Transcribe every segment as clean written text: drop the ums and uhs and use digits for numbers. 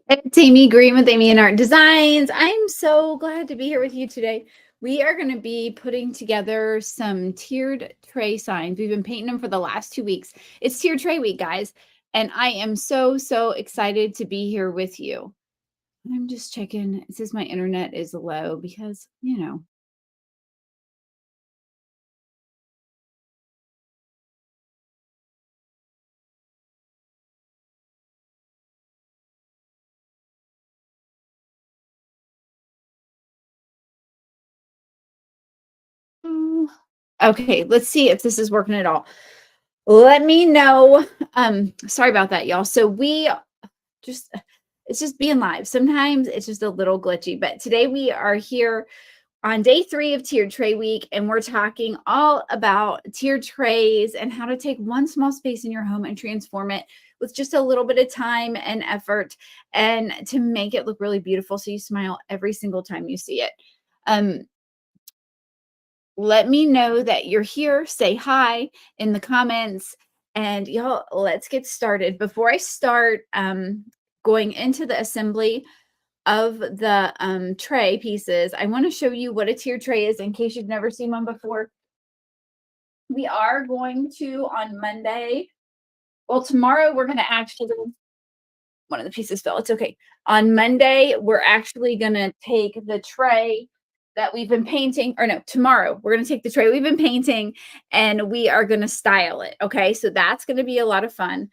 It's Amy Green with Amy and Art Designs. I'm so glad to be here with you today. We are going to be putting together some tiered tray signs. We've been painting them for the last 2 weeks. It's tiered tray week, guys. And I am so excited to be here with you. I'm just checking. It says my internet is low because, mm, okay, let's see if this is working at all. Let me know. Sorry about that, y'all. So we just it's just being live. Sometimes it's just a little glitchy, but today we are here on day 3 of tiered tray week, and we're talking all about tiered trays and how to take one small space in your home and transform it with just a little bit of time and effort, and to make it look really beautiful so you smile every single time you see it. Um, let me know that you're here. Say hi in the comments, and y'all, let's get started. Before I start going into the assembly of the tray pieces, I want to show you what a tier tray is in case you've never seen one before. We are going to on Monday. Well, tomorrow we're going to actually, one of the pieces fell. It's okay. On Monday, we're actually going to take the tray that we've been painting, or no, tomorrow we're going to take the tray we've been painting and we are going to style it. Okay. So that's going to be a lot of fun.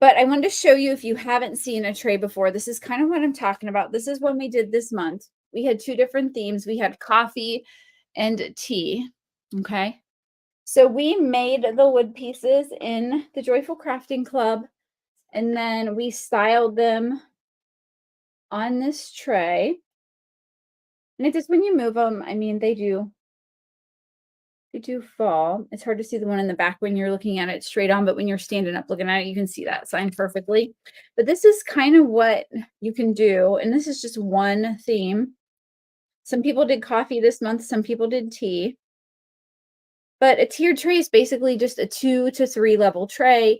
But I wanted to show you, if you haven't seen a tray before, this is kind of what I'm talking about. This is one we did this month. We had 2 different themes. We had coffee and tea. Okay. So we made the wood pieces in the Joyful Crafting Club, and then we styled them on this tray. And it just, when you move them, I mean, they do fall. It's hard to see the one in the back when you're looking at it straight on, but when you're standing up looking at it, you can see that sign perfectly. But this is kind of what you can do. And this is just one theme. Some people did coffee this month, some people did tea. But a tiered tray is basically just a 2 to 3 level tray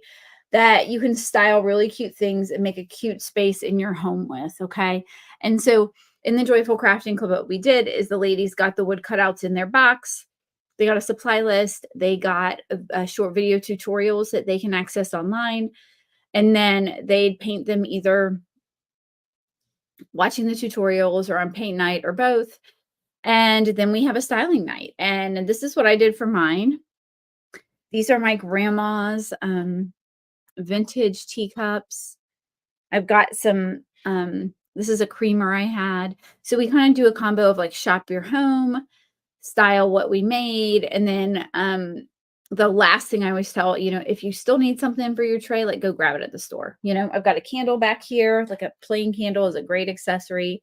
that you can style really cute things and make a cute space in your home with. Okay. And so in the Joyful Crafting Club, what we did is the ladies got the wood cutouts in their box. They got a supply list. They got a short video tutorials that they can access online. And then they'd paint them either watching the tutorials or on paint night or both. And then we have a styling night. And this is what I did for mine. These are my grandma's vintage teacups. I've got some, this is a creamer I had. So we kind of do a combo of like shop your home, style what we made. And then the last thing I always tell, if you still need something for your tray, like go grab it at the store. I've got a candle back here, like a plain candle is a great accessory.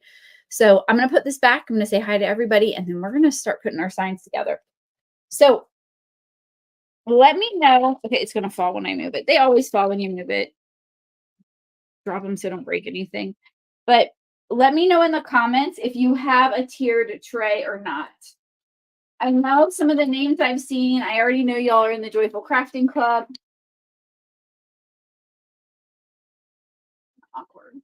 So I'm going to put this back. I'm going to say hi to everybody, and then we're going to start putting our signs together. So let me know. Okay, it's going to fall when I move it. They always fall when you move it. Drop them so don't break anything. But let me know in the comments if you have a tiered tray or not. I know some of the names I've seen. I already know y'all are in the Joyful Crafting Club. Awkward.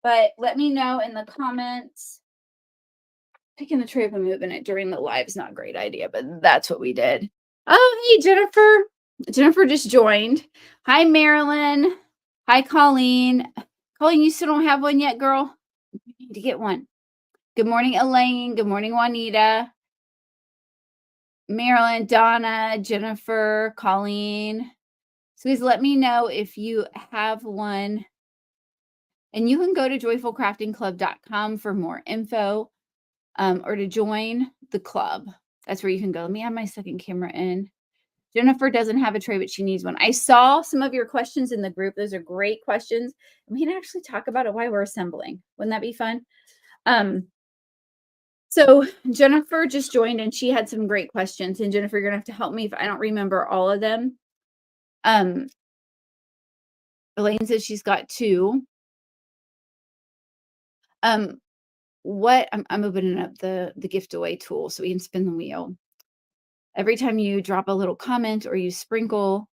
But let me know in the comments. Picking the tray up and moving it during the live is not a great idea, but that's what we did. Oh, hey, Jennifer. Jennifer just joined. Hi, Marilyn. Hi, Colleen. Colleen, you still don't have one yet, girl? You need to get one. Good morning, Elaine. Good morning, Juanita. Marilyn, Donna, Jennifer, Colleen. So please let me know if you have one. And you can go to joyfulcraftingclub.com for more info, or to join the club. That's where you can go. Let me have my second camera in. Jennifer doesn't have a tray, but she needs one. I saw some of your questions in the group. Those are great questions. We can actually talk about it while we're assembling. Wouldn't that be fun? So Jennifer just joined and she had some great questions. And Jennifer, you're gonna have to help me if I don't remember all of them. Elaine says she's got 2. What I'm opening up the gift away tool so we can spin the wheel. Every time you drop a little comment or you sprinkle,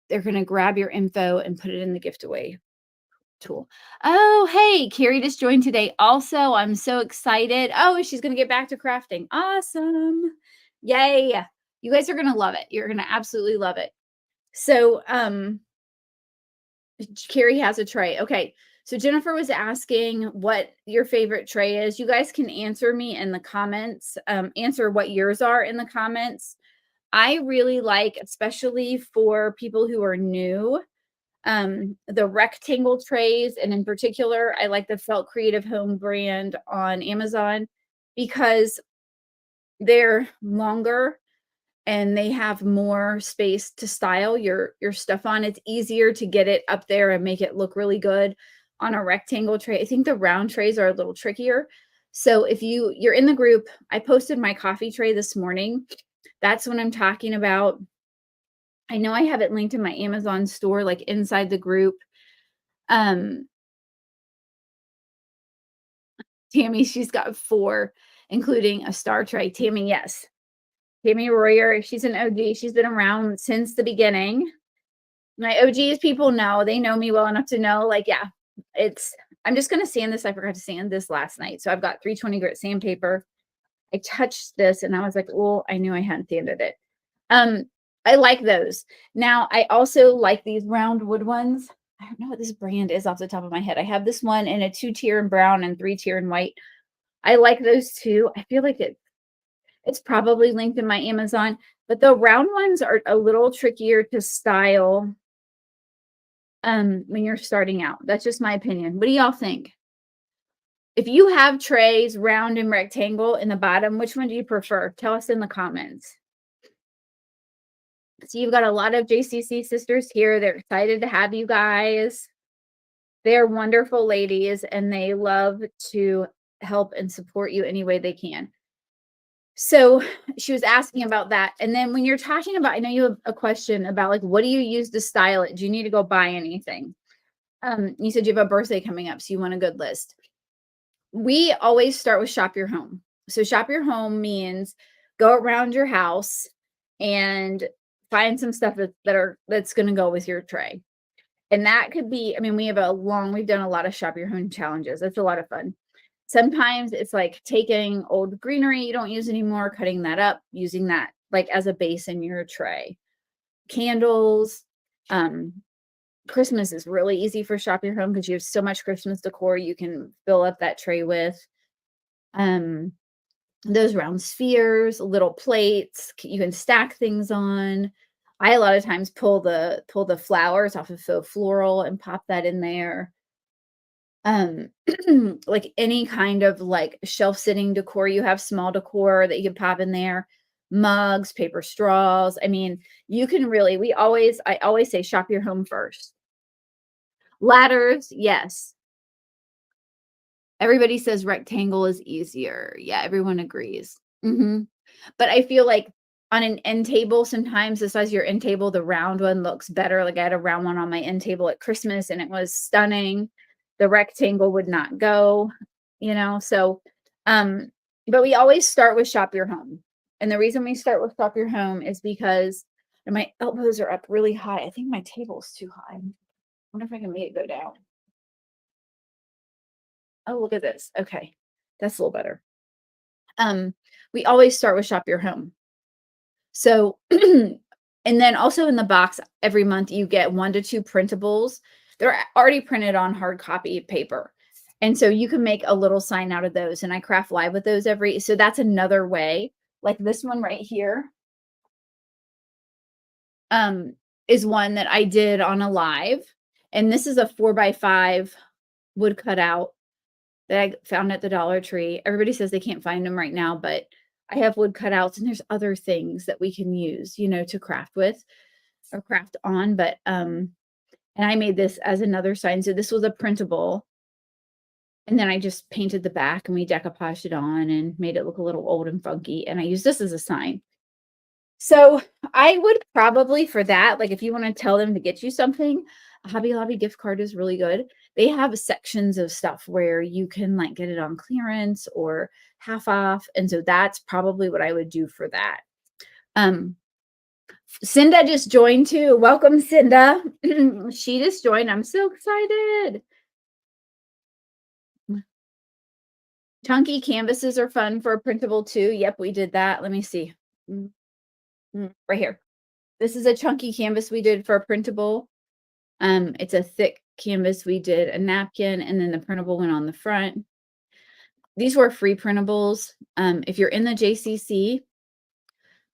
they're going to grab your info and put it in the gift away tool. Oh, hey, Carrie just joined today. Also, I'm so excited. Oh, she's going to get back to crafting. Awesome. Yay. You guys are going to love it. You're going to absolutely love it. So, Carrie has a tray. Okay. So Jennifer was asking what your favorite tray is. You guys can answer me in the comments, answer what yours are in the comments. I really like, especially for people who are new, the rectangle trays. And in particular, I like the Felt Creative Home brand on Amazon because they're longer and they have more space to style your stuff on. It's easier to get it up there and make it look really good on a rectangle tray. I think the round trays are a little trickier. So if you're in the group, I posted my coffee tray this morning. That's what I'm talking about. I know I have it linked in my Amazon store, like inside the group. Tammy, she's got 4, including a star tray. Tammy, yes. Tammy Royer, she's an OG. She's been around since the beginning. My OGs people know, they know me well enough to know, like, yeah, I'm just going to sand this. I forgot to sand this last night. So I've got 320 grit sandpaper. I touched this and I was like, oh, I knew I hadn't sanded it. I like those. Now, I also like these round wood ones. I don't know what this brand is off the top of my head. I have this one in a 2-tier in brown and 3-tier in white. I like those too. I feel like it's probably linked in my Amazon, but the round ones are a little trickier to style when you're starting out. That's just my opinion. What do y'all think? If you have trays round and rectangle in the bottom, which one do you prefer? Tell us in the comments. So you've got a lot of JCC sisters here. They're excited to have you guys. They're wonderful ladies and they love to help and support you any way they can. So she was asking about that. And then when you're talking about, I know you have a question about like, what do you use to style it? Do you need to go buy anything? You said you have a birthday coming up, so you want a good list. We always start with shop your home. So shop your home means go around your house and find some stuff that's going to go with your tray. And that could be, I mean, we've done a lot of shop your home challenges. It's a lot of fun. Sometimes it's like taking old greenery you don't use anymore, cutting that up, using that like as a base in your tray. Candles. Christmas is really easy for shop your home because you have so much Christmas decor you can fill up that tray with. Those round spheres, little plates you can stack things on. I a lot of times pull the flowers off of faux floral and pop that in there. Like any kind of like shelf sitting decor you have, small decor that you can pop in there, mugs, paper straws. I mean, you can really, I always say shop your home first. Ladders, yes. Everybody says rectangle is easier. Yeah, everyone agrees. But I feel like on an end table, sometimes the size of your end table, the round one looks better. Like I had a round one on my end table at Christmas and it was stunning. The rectangle would not go, so, but we always start with shop your home. And the reason we start with shop your home is because my elbows are up really high. I think my table's too high. I wonder if I can make it go down. Oh, look at this. Okay. That's a little better. We always start with shop your home. So, and then also in the box every month, you get 1 to 2 printables. They're already printed on hard copy paper. And so you can make a little sign out of those. And I craft live with those so that's another way. Like this one right here, is one that I did on a live. And this is a 4x5 wood cutout that I found at the Dollar Tree. Everybody says they can't find them right now, but I have wood cutouts and there's other things that we can use, to craft with or craft on. But, and I made this as another sign. So this was a printable. And then I just painted the back and we decoupaged it on and made it look a little old and funky. And I used this as a sign. So I would probably for that, like if you want to tell them to get you something, a Hobby Lobby gift card is really good. They have sections of stuff where you can like get it on clearance or half off. And so that's probably what I would do for that. Cinda just joined too. Welcome, Cinda. She just joined. I'm so excited. Chunky canvases are fun for a printable too. Yep, we did that. Let me see. Mm, right here. This is a chunky canvas we did for a printable. It's a thick canvas. We did a napkin and then the printable went on the front. These were free printables. If you're in the JCC,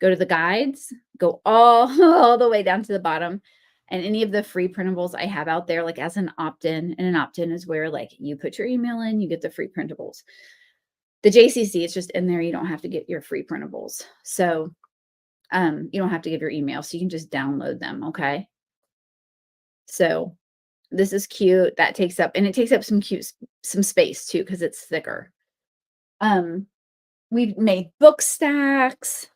go to the guides, go all the way down to the bottom. And any of the free printables I have out there, like as an opt-in, and an opt-in is where like you put your email in, you get the free printables. The JCC, it's just in there. You don't have to get your free printables. So you don't have to give your email. So you can just download them. Okay. So this is cute. That takes up, and it takes up some space too, because it's thicker. We've made book stacks.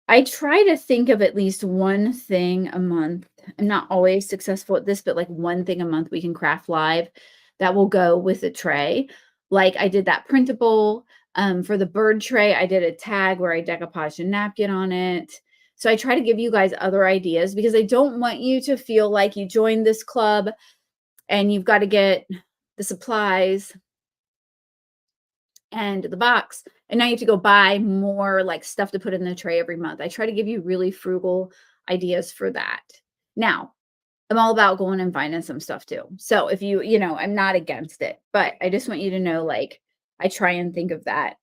I try to think of at least one thing a month. I'm not always successful at this, but like one thing a month we can craft live that will go with a tray. Like I did that printable for the bird tray. I did a tag where I decoupaged a napkin on it. So I try to give you guys other ideas because I don't want you to feel like you joined this club and you've got to get the supplies and the box, and now you have to go buy more like stuff to put in the tray every month. I try to give you really frugal ideas for that. Now, I'm all about going and finding some stuff too. So if I'm not against it, but I just want you to know, like, I try and think of that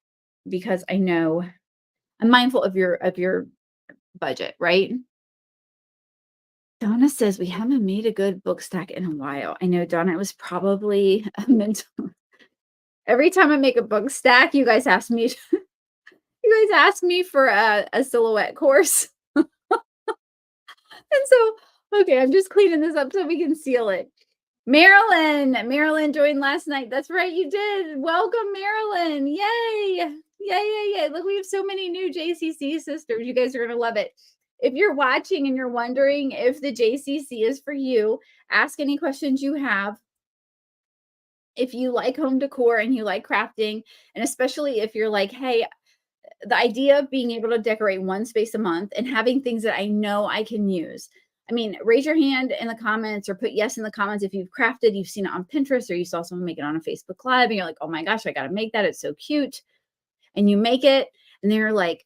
because I know I'm mindful of your budget, right? Donna says we haven't made a good book stack in a while. I know, Donna, it was probably a mental. Every time I make a book stack, you guys ask me you guys asked me for a silhouette course. And so, okay, I'm just cleaning this up so we can seal it. Marilyn joined last night. That's right, you did. Welcome, Marilyn. Yay. Yay. Look, we have so many new JCC sisters. You guys are going to love it. If you're watching and you're wondering if the JCC is for you, ask any questions you have. If you like home decor and you like crafting, and especially if you're like, hey, the idea of being able to decorate one space a month and having things that I know I can use. I mean, raise your hand in the comments or put yes in the comments if you've crafted, you've seen it on Pinterest, or you saw someone make it on a Facebook Live and you're like, oh my gosh, I got to make that. It's so cute. And you make it and then you're like,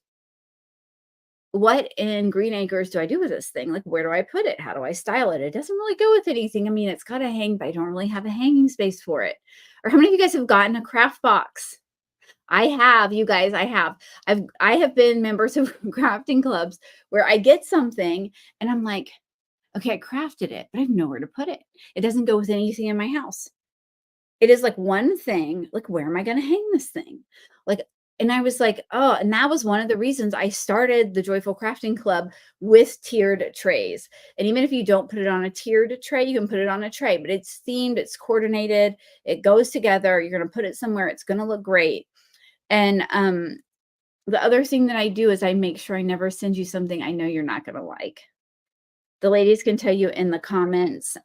what in Green Acres do I do with this thing? Like, where do I put it? How do I style it? It doesn't really go with anything. I mean, it's got to hang, but I don't really have a hanging space for it. Or how many of you guys have gotten a craft box? I have, you guys, I have been members of crafting clubs where I get something and I'm like, okay, I crafted it, but I have nowhere to put it. It doesn't go with anything in my house. It is like one thing, like, where am I going to hang this thing? Like, and I was like, oh, and that was one of the reasons I started the Joyful Crafting Club with tiered trays. And even if you don't put it on a tiered tray, you can put it on a tray, but it's themed, it's coordinated, it goes together. You're going to put it somewhere, it's going to look great. And the other thing that I do is I make sure I never send you something I know you're not going to like. The ladies can tell you in the comments,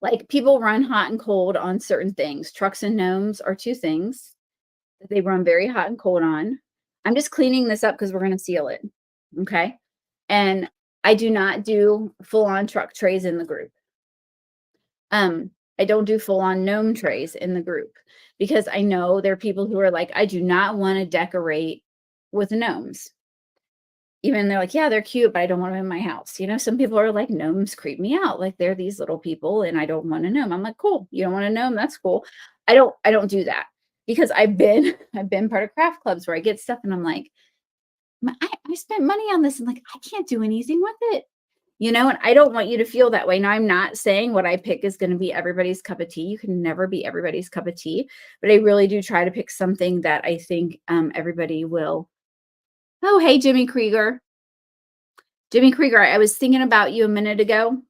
like, people run hot and cold on certain things. Trucks and gnomes are two things that they run very hot and cold on. I'm just cleaning this up because we're going to seal it. Okay. And I do not do full on truck trays in the group. I don't do full on gnome trays in the group because I know there are people who are like, I do not want to decorate with gnomes. Even they're like, yeah, they're cute, but I don't want them in my house. Some people are like, gnomes creep me out. Like, they're these little people and I don't want a gnome. I'm like, cool. You don't want a gnome? That's cool. I don't do that because I've been part of craft clubs where I get stuff and I'm like, I spent money on this and like, I can't do anything with it. And I don't want you to feel that way. Now, I'm not saying what I pick is going to be everybody's cup of tea. You can never be everybody's cup of tea, but I really do try to pick something that I think everybody will. Oh, hey, Jimmy Krieger. Jimmy Krieger, I was thinking about you a minute ago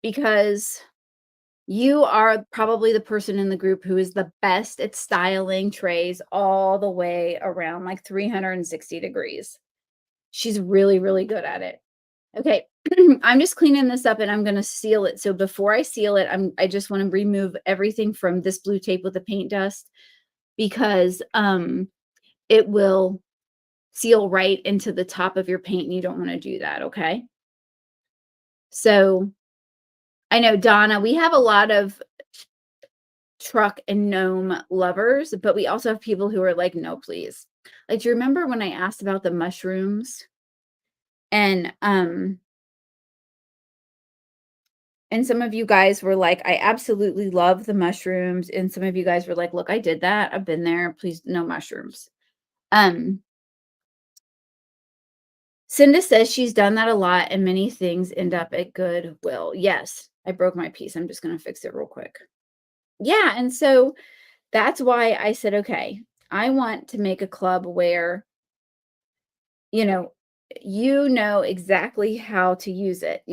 because you are probably the person in the group who is the best at styling trays all the way around like 360 degrees. She's really, really good at it. Okay, I'm just cleaning this up and I'm going to seal it. So before I seal it, I just want to remove everything from this blue tape with the paint dust because it will seal right into the top of your paint, and you don't wanna do that, okay? So, I know, Donna, we have a lot of truck and gnome lovers, but we also have people who are like, "No, please." Like, do you remember when I asked about the mushrooms? And, and some of you guys were like, "I absolutely love the mushrooms," and some of you guys were like, "Look, I did that. I've been there. Please, no mushrooms." Um, Cinda says she's done that a lot and many things end up at Goodwill. Yes, I broke my piece. I'm just gonna fix it real quick. Yeah, and so that's why I said, "Okay, I want to make a club where, you know, you know exactly how to use it,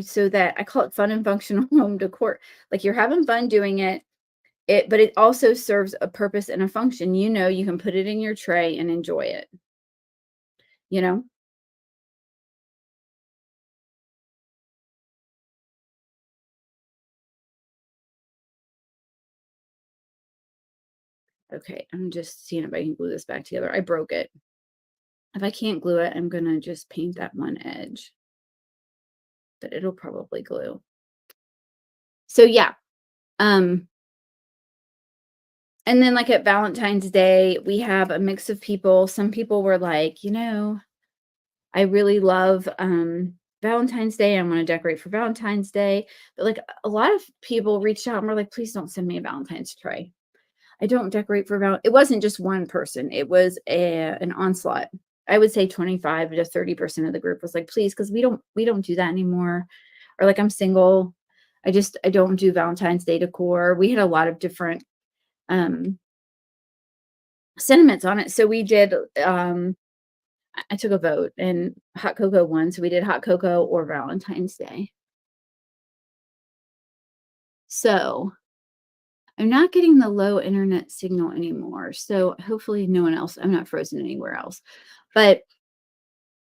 so that I call it fun and functional home decor. Like you're having fun doing it, but it also serves a purpose and a function. You can put it in your tray and enjoy it, you know? Okay, I'm just seeing if I can glue this back together. I broke it. If I can't glue it, I'm gonna just paint that one edge, but it'll probably glue. So yeah, um, and then like at Valentine's Day, we have a mix of people. Some people were like, I really love Valentine's Day. I want to decorate for Valentine's Day. But like a lot of people reached out and were like, please don't send me a Valentine's tray. I don't decorate for It wasn't just one person. It was an onslaught. I would say 25 to 30% of the group was like, please, because we don't do that anymore. Or like I'm single. I don't do Valentine's Day decor. We had a lot of different um sentiments on it. So we did I took a vote and hot cocoa won. So we did hot cocoa or Valentine's Day. So I'm not getting the low internet signal anymore. So hopefully no one else, I'm not frozen anywhere else. But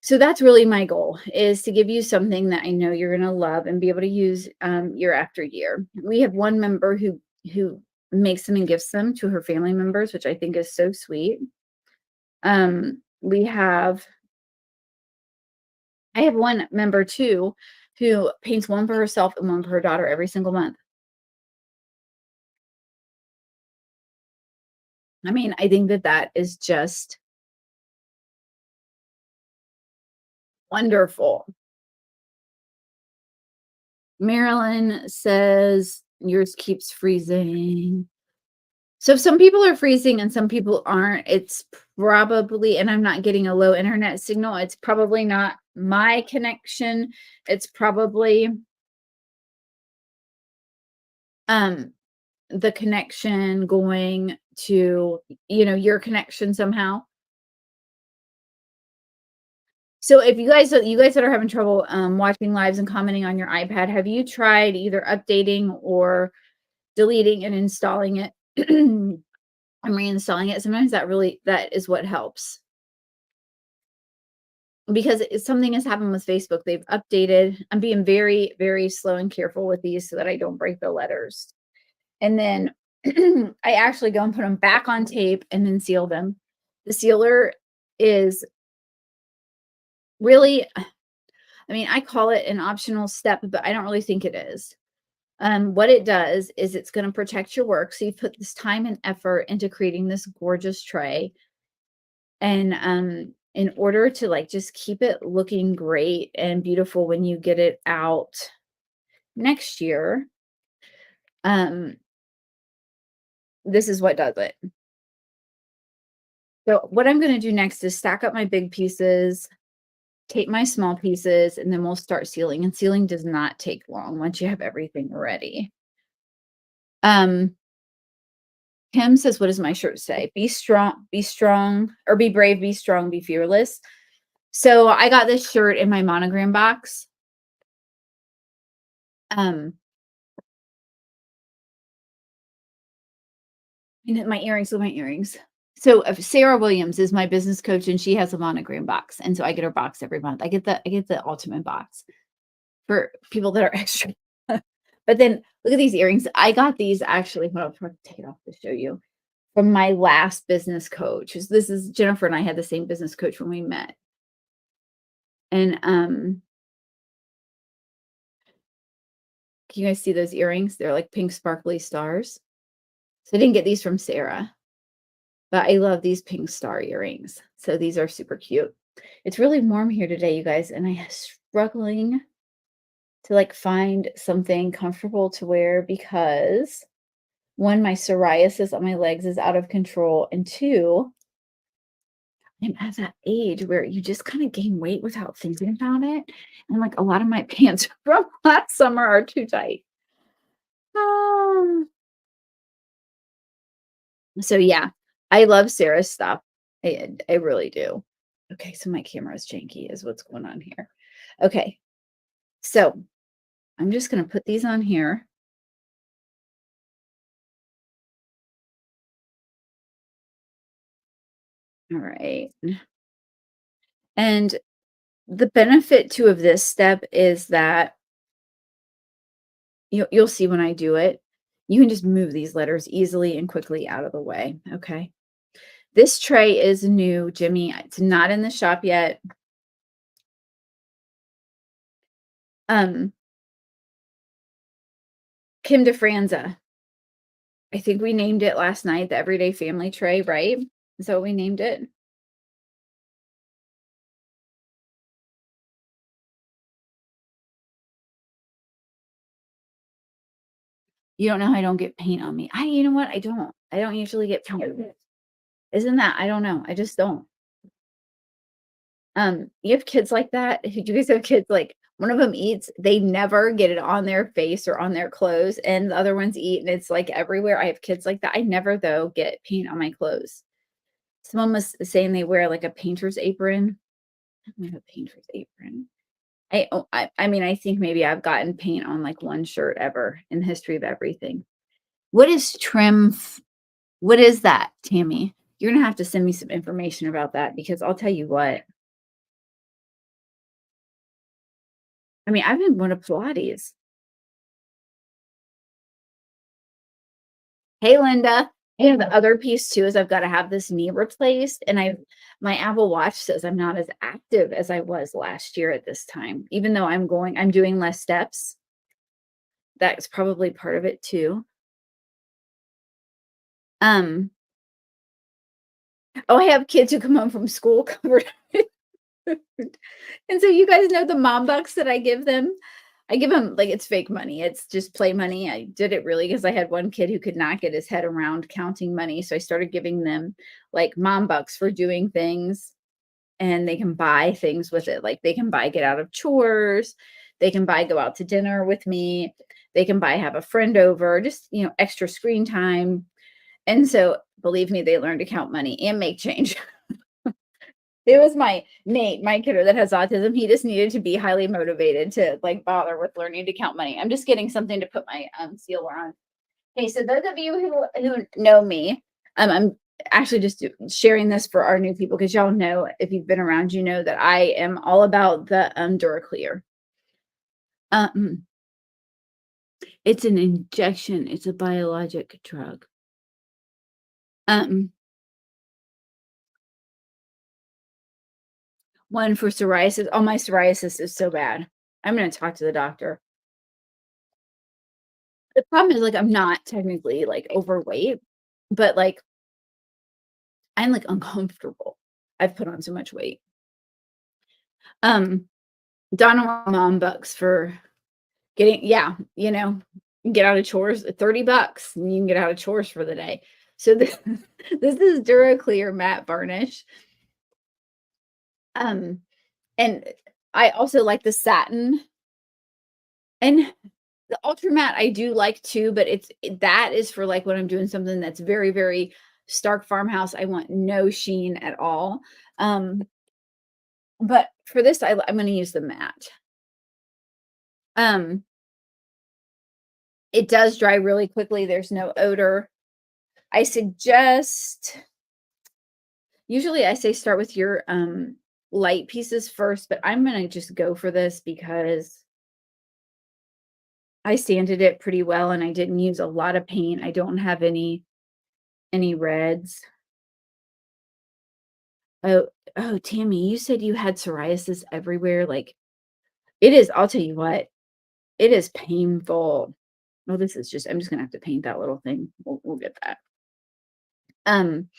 so that's really my goal, is to give you something that I know you're going to love and be able to use year after year. We have one member who makes them and gives them to her family members, which I think is so sweet. We have I have one member too who paints one for herself and one for her daughter every single month. I mean, I think that that is just wonderful. Marilyn says yours keeps freezing. So if some people are freezing and some people aren't, it's probably, and I'm not getting a low internet signal, it's probably not my connection. It's probably um the connection going to, your connection somehow. So if you guys that are having trouble watching lives and commenting on your iPad, have you tried either updating or deleting and installing it and reinstalling it? Sometimes that is what helps. Because something has happened with Facebook. They've updated. I'm being very, very slow and careful with these so that I don't break the letters. And then I actually go and put them back on tape and then seal them. The sealer is really, I mean, I call it an optional step, but I don't really think it is. What it does is it's going to protect your work. So you put this time and effort into creating this gorgeous tray. And in order to like just keep it looking great and beautiful when you get it out next year, um, this is what does it. So what I'm going to do next is stack up my big pieces, take my small pieces, and then we'll start sealing. And sealing does not take long once you have everything ready. Kim says, what does my shirt say? Be strong, or be brave, be strong, be fearless. So I got this shirt in my monogram box. Um, and my earrings, with my earrings. So Sarah Williams is my business coach, and she has a monogram box, and so I get her box every month. I get the ultimate box for people that are extra. But then look at these earrings. I got these actually. Hold on, I'll take it off to show you. from my last business coach. This is Jennifer and I had the same business coach when we met. And can you guys see those earrings? They're like pink sparkly stars. So I didn't get these from Sarah, but I love these pink star earrings. So these are super cute. It's really warm here today, you guys, and I'm struggling to like find something comfortable to wear because one, my psoriasis on my legs is out of control, and two, I'm at that age where you just kind of gain weight without thinking about it. And like a lot of my pants from last summer are too tight. Um, so yeah, I love Sarah's stuff. I really do. Okay, so my camera is janky, is what's going on here. Okay, so I'm just going to put these on here. All right. And the benefit too of this step is that you'll see when I do it, you can just move these letters easily and quickly out of the way. Okay. This tray is new, Jimmy. It's not in the shop yet. Kim DeFranza. I think we named it last night, the Everyday Family Tray, right? Is that what we named it? You don't know I don't get paint on me. You know what? I don't. I don't usually get paint. Isn't that? I don't know. I just don't. You have kids like that? Do you guys have kids like one of them eats, they never get it on their face or on their clothes, and the other ones eat and it's like everywhere. I have kids like that. I never though get paint on my clothes. Someone was saying they wear like a painter's apron. I don't have a painter's apron. I mean, I think maybe I've gotten paint on like one shirt ever in the history of everything. What is what is that, Tammy? You're gonna have to send me some information about that because I'll tell you what. I mean, I've been going to Pilates. Hey, Linda. And the other piece too is I've got to have this knee replaced, and my Apple Watch says I'm not as active as I was last year at this time, even though I'm doing less steps. That's probably part of it too. Um, oh, I have kids who come home from school covered. And so you guys know the mom bucks that I give them. I give them like it's fake money. It's just play money. I did it really because I had one kid who could not get his head around counting money. So I started giving them like mom bucks for doing things, and they can buy things with it. Like they can buy get out of chores, they can buy go out to dinner with me, they can buy have a friend over, just extra screen time. And so believe me, they learn to count money and make change. It was my Nate, my kiddo that has autism. He just needed to be highly motivated to like bother with learning to count money. I'm just getting something to put my sealer on. Okay, so those of you who know me, I'm actually just sharing this for our new people because y'all know if you've been around, you know that I am all about the Duraclear. It's an injection. It's a biologic drug. One for psoriasis. Oh, my psoriasis is so bad. I'm going to talk to the doctor. The problem is like I'm not technically like overweight, but like I'm like uncomfortable. I've put on so much weight. Donna mom bucks for getting get out of chores, $30 and you can get out of chores for the day. So this is Duraclear matte varnish. And I also like the satin, and the ultra matte I do like too, but that is for like when I'm doing something that's very, very stark farmhouse. I want no sheen at all. But for this, I'm going to use the matte. It does dry really quickly. There's no odor. I suggest, usually I say start with your light pieces first, but I'm going to just go for this because I sanded it pretty well and I didn't use a lot of paint. I don't have any Any reds? Oh, oh, Tammy, you said you had psoriasis everywhere. Like it is, I'll tell you what, it is painful. Well, this is just, I'm just gonna have to paint that little thing. We'll get that. Um,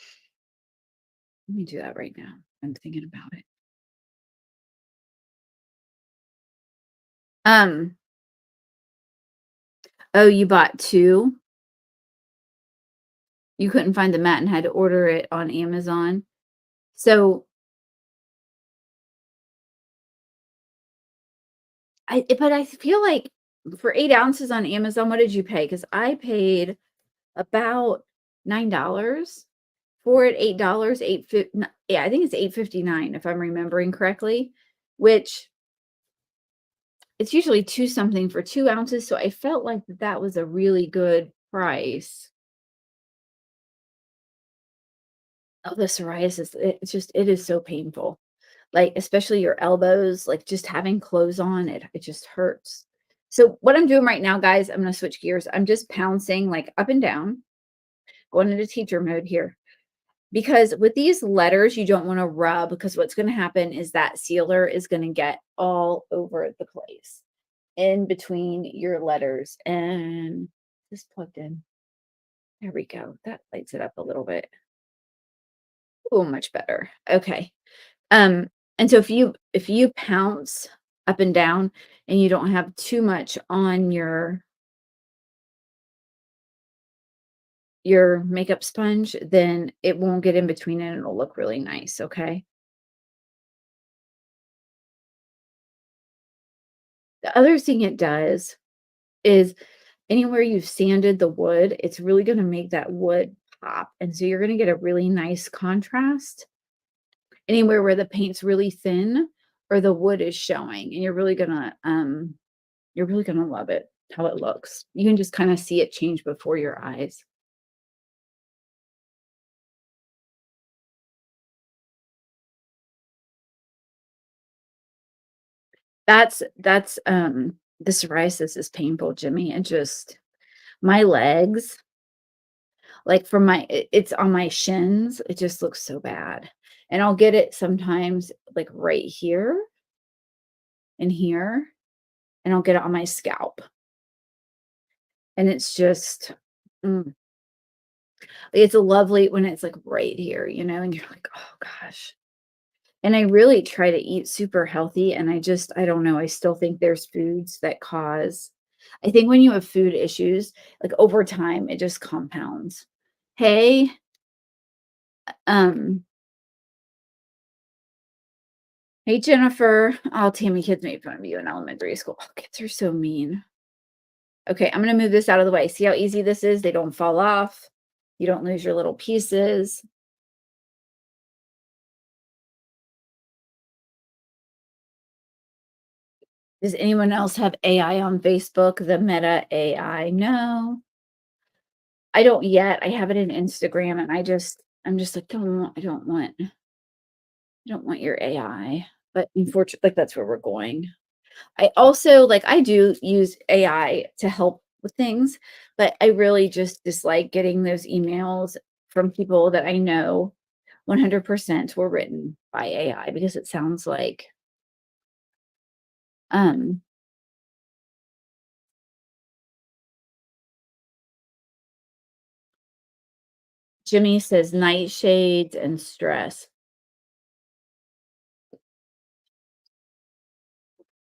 Let me do that right now. I'm thinking about it. Um, oh, you bought two? You couldn't find the mat and had to order it on Amazon. So but I feel like for 8 ounces on Amazon, what did you pay? Because I paid about $9 for it, $8, yeah, I think it's 8.59 if I'm remembering correctly, which it's usually 2 something for 2 ounces, so I felt like that was a really good price. Oh, the psoriasis, it's just it is so painful. Like, especially your elbows, like, just having clothes on, it just hurts. So, what I'm doing right now, guys, I'm gonna switch gears. I'm just pouncing, like, up and down, going into teacher mode here. Because with these letters, you don't wanna rub because what's gonna happen is that sealer is gonna get all over the place in between your letters, and this plugged in. There we go. That lights it up a little bit. Oh, much better. Okay. And so if you pounce up and down and you don't have too much on your makeup sponge, then it won't get in between and it'll look really nice, okay? The other thing it does is anywhere you've sanded the wood, it's really gonna make that wood pop, and so you're gonna get a really nice contrast anywhere where the paint's really thin or the wood is showing, and you're really gonna love it, how it looks. You can just kinda see it change before your eyes. The psoriasis is painful, Jimmy, and just my legs, like, from it's on my shins, it just looks so bad, and I'll get it sometimes, like, right here and here, and I'll get it on my scalp, and it's just mm, it's lovely when it's, like, right here, and you're like, "Oh gosh." And I really try to eat super healthy, and I don't know, I still think there's foods that cause I think when you have food issues, like, over time, it just compounds. Hey, um, hey, Jennifer. Oh, Tammy, kids made fun of you in elementary school. Oh, kids are so mean. Okay, I'm gonna move this out of the way. See how easy this is? They don't fall off. You don't lose your little pieces. Does anyone else have AI on Facebook? The Meta AI? No. I don't yet. I have it in Instagram, and I'm just like, I don't want your AI. But unfortunately, like that's where we're going. I also like I do use AI to help with things, but I really just dislike getting those emails from people that I know 100% were written by AI because it sounds like um Jimmy says nightshades and stress.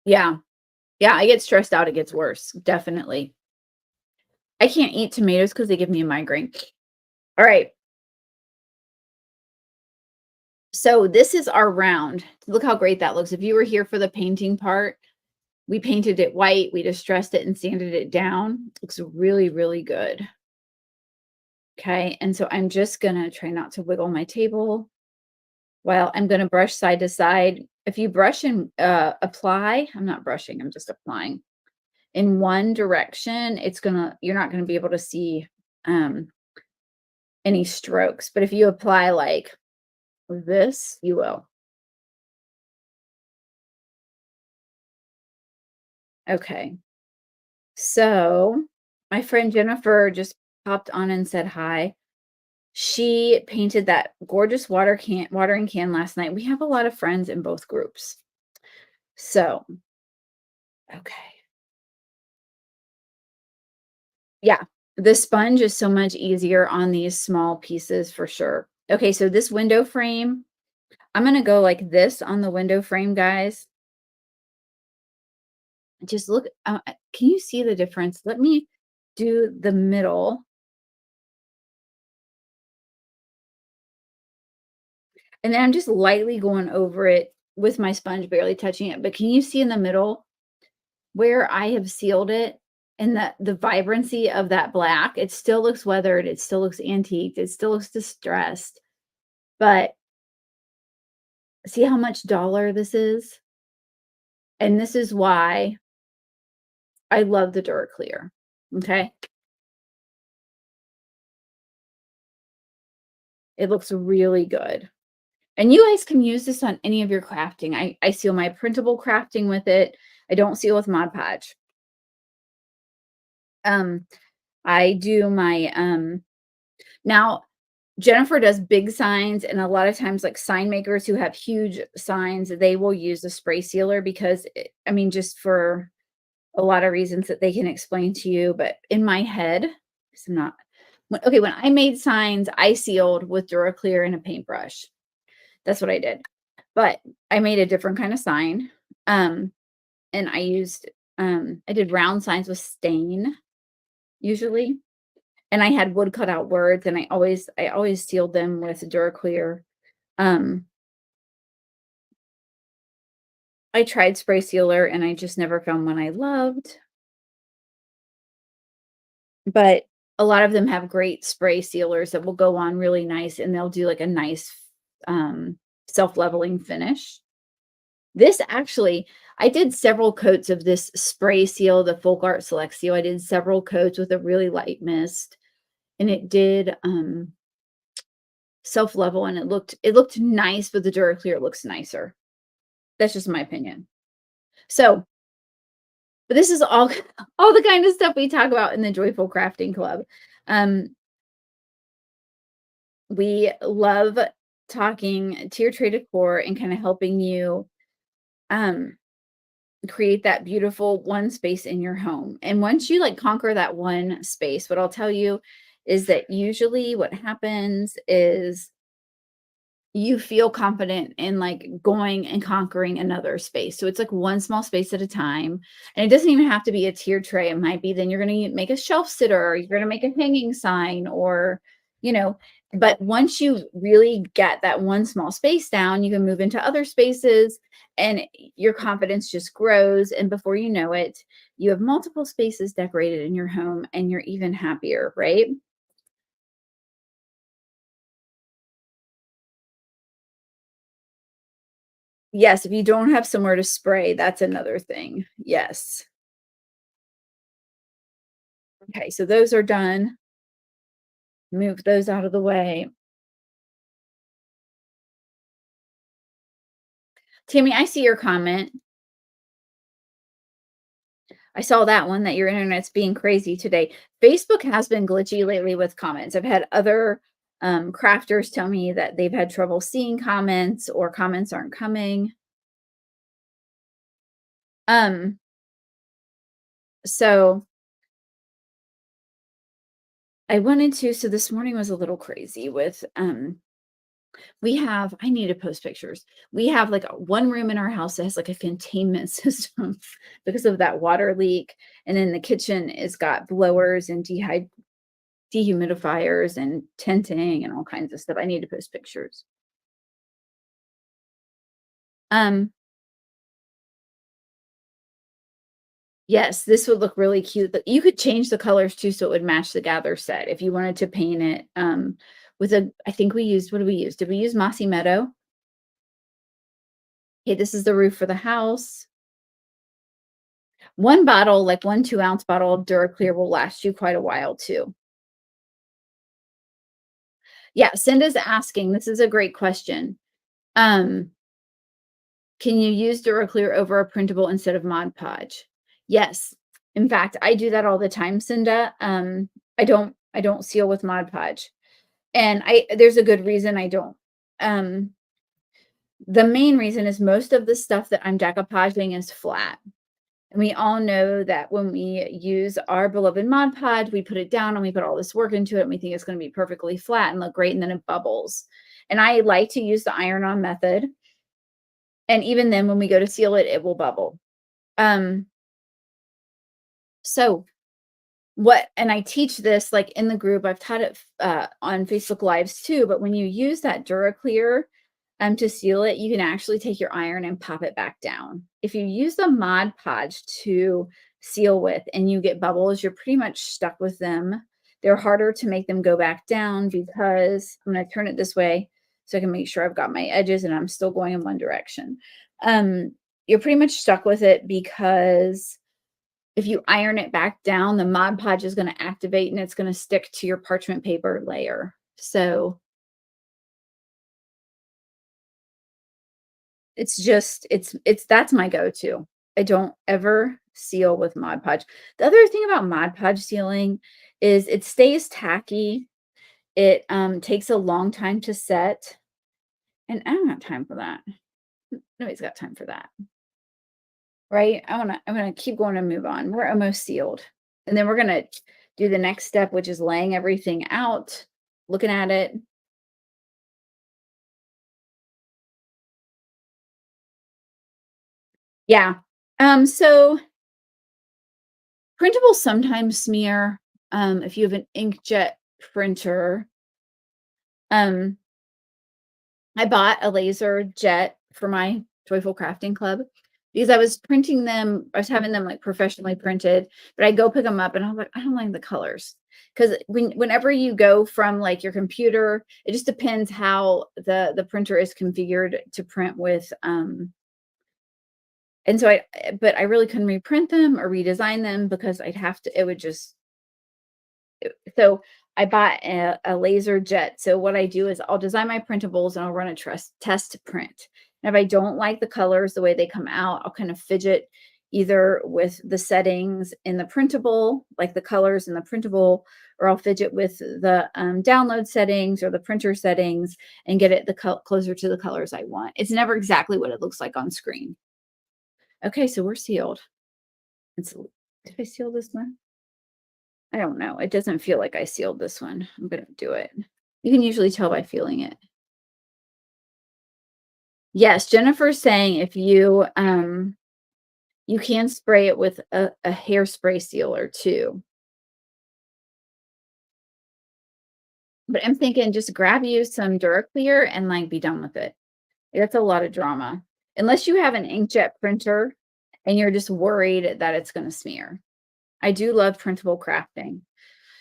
Yeah. Yeah, I get stressed out, it gets worse. Definitely. I can't eat tomatoes because they give me a migraine. All right. So this is our round. Look how great that looks. If you were here for the painting part, we painted it white, we distressed it and sanded it down. Looks really, really good. Okay, and so I'm just gonna try not to wiggle my table while I'm gonna brush side to side. If you brush and apply, I'm not brushing, I'm just applying in one direction, you're not gonna be able to see um, any strokes. But if you apply like this, you will. Okay. So, my friend Jennifer just popped on and said hi. She painted that gorgeous watering can last night. We have a lot of friends in both groups. So, okay. Yeah, the sponge is so much easier on these small pieces for sure. Okay, so this window frame, I'm gonna go like this on the window frame, guys. Just look, can you see the difference? Let me do the middle, and then I'm just lightly going over it with my sponge, barely touching it. But can you see in the middle where I have sealed it and the vibrancy of that black? It still looks weathered, it still looks antiqued, it still looks distressed, but see how much dollar this is? And this is why I love the Duraclear, okay? It looks really good. And you guys can use this on any of your crafting. I seal my printable crafting with it. I don't seal with Mod Podge. Um, I do my, now Jennifer does big signs, and a lot of times, like, sign makers who have huge signs, they will use a spray sealer because I mean, just for a lot of reasons that they can explain to you, but in my head, 'cause I'm not okay, when I made signs, I sealed with Duraclear and a paintbrush. That's what I did. But I made a different kind of sign, um, and I did round signs with stain usually, and I had wood cut out words, and I always sealed them with Duraclear. Um, I tried spray sealer, and I just never found one I loved, but a lot of them have great spray sealers that will go on really nice, and they'll do, like, a nice, um, self-leveling finish. This actually I did several coats of this spray seal, the Folk Art Select Seal. I did several coats with a really light mist, and it did, self-level, and it looked nice, but the Duraclear looks nicer. That's just my opinion. So, but this is all all the kind of stuff we talk about in the Joyful Crafting Club. Um, we love talking tier tray decor and kinda helping you, um create that beautiful one space in your home. And once you like conquer that one space, what I'll tell you is that usually what happens is you feel confident in like going and conquering another space. So it's like one small space at a time. And it doesn't even have to be a tier tray. It might be then you're going to make a shelf sitter, or you're going to make a hanging sign, or, you know, but once you really get that one small space down, you can move into other spaces, and your confidence just grows. And before you know it, you have multiple spaces decorated in your home, and you're even happier, right? Yes, if you don't have somewhere to spray, that's another thing. Yes. Okay, so those are done. Move those out of the way. Tammy, I see your comment. I saw that one that your internet's being crazy today. Facebook has been glitchy lately with comments. I've had other crafters tell me that they've had trouble seeing comments, or comments aren't coming. Um, so so this morning was a little crazy with I need to post pictures. We have like one room in our house that has like a containment system because of that water leak. And then the kitchen is got blowers and dehumidifiers and tenting and all kinds of stuff. I need to post pictures. Um, yes, this would look really cute. But you could change the colors too so it would match the gather set if you wanted to paint it. With I think we used, what did we use? Did we use Mossy Meadow? Okay, this is the roof for the house. One bottle, like 1 2-ounce bottle of Duraclear will last you quite a while too. Yeah, Cinda's asking, this is a great question. Um, can you use Duraclear over a printable instead of Mod Podge? Yes. In fact, I do that all the time, Cinda. I don't seal with Mod Podge. And there's a good reason I don't. Um, the main reason is most of the stuff that I'm decoupaging is flat. And we all know that when we use our beloved Mod Podge, we put it down and we put all this work into it and we think it's going to be perfectly flat and look great, and then it bubbles. And I like to use the iron-on method. And even then, when we go to seal it, it will bubble. Um, so and I teach this like in the group. I've taught it on Facebook Lives too. But when you use that DuraClear to seal it, you can actually take your iron and pop it back down. If you use the Mod Podge to seal with and you get bubbles, you're pretty much stuck with them. They're harder to make them go back down because I'm going to turn it this way so I can make sure I've got my edges and I'm still going in one direction. You're pretty much stuck with it because if you iron it back down, the Mod Podge is going to activate and it's going to stick to your parchment paper layer. So that's my go-to. I don't ever seal with Mod Podge. The other thing about Mod Podge sealing is it stays tacky. It takes a long time to set, and I don't have time for that. Nobody's got time for that, right? I'm gonna keep going and move on. We're almost sealed, and then we're gonna do the next step, which is laying everything out, looking at it. Yeah. So printables sometimes smear. If you have an inkjet printer, um, I bought a laser jet for my Joyful Crafting Club because I was printing them. I was having them like professionally printed, but I go pick them up and I was like, I don't like the colors. Because whenever you go from like your computer, it just depends how the printer is configured to print with. And so but I really couldn't reprint them or redesign them because I'd have to, it would just so I bought a laser jet. So what I do is I'll design my printables and I'll run a test print. And if I don't like the colors, the way they come out, I'll kind of fidget either with the settings in the printable, like the colors in the printable, or I'll fidget with the download settings or the printer settings and get it closer to the colors I want. It's never exactly what it looks like on screen. Okay, so we're sealed. Did I seal this one? I don't know. It doesn't feel like I sealed this one. I'm gonna do it. You can usually tell by feeling it. Yes, Jennifer's saying if you can spray it with a hairspray sealer too. But I'm thinking just grab you some DuraClear and like be done with it. That's a lot of drama. Unless you have an inkjet printer and you're just worried that it's gonna smear. I do love printable crafting.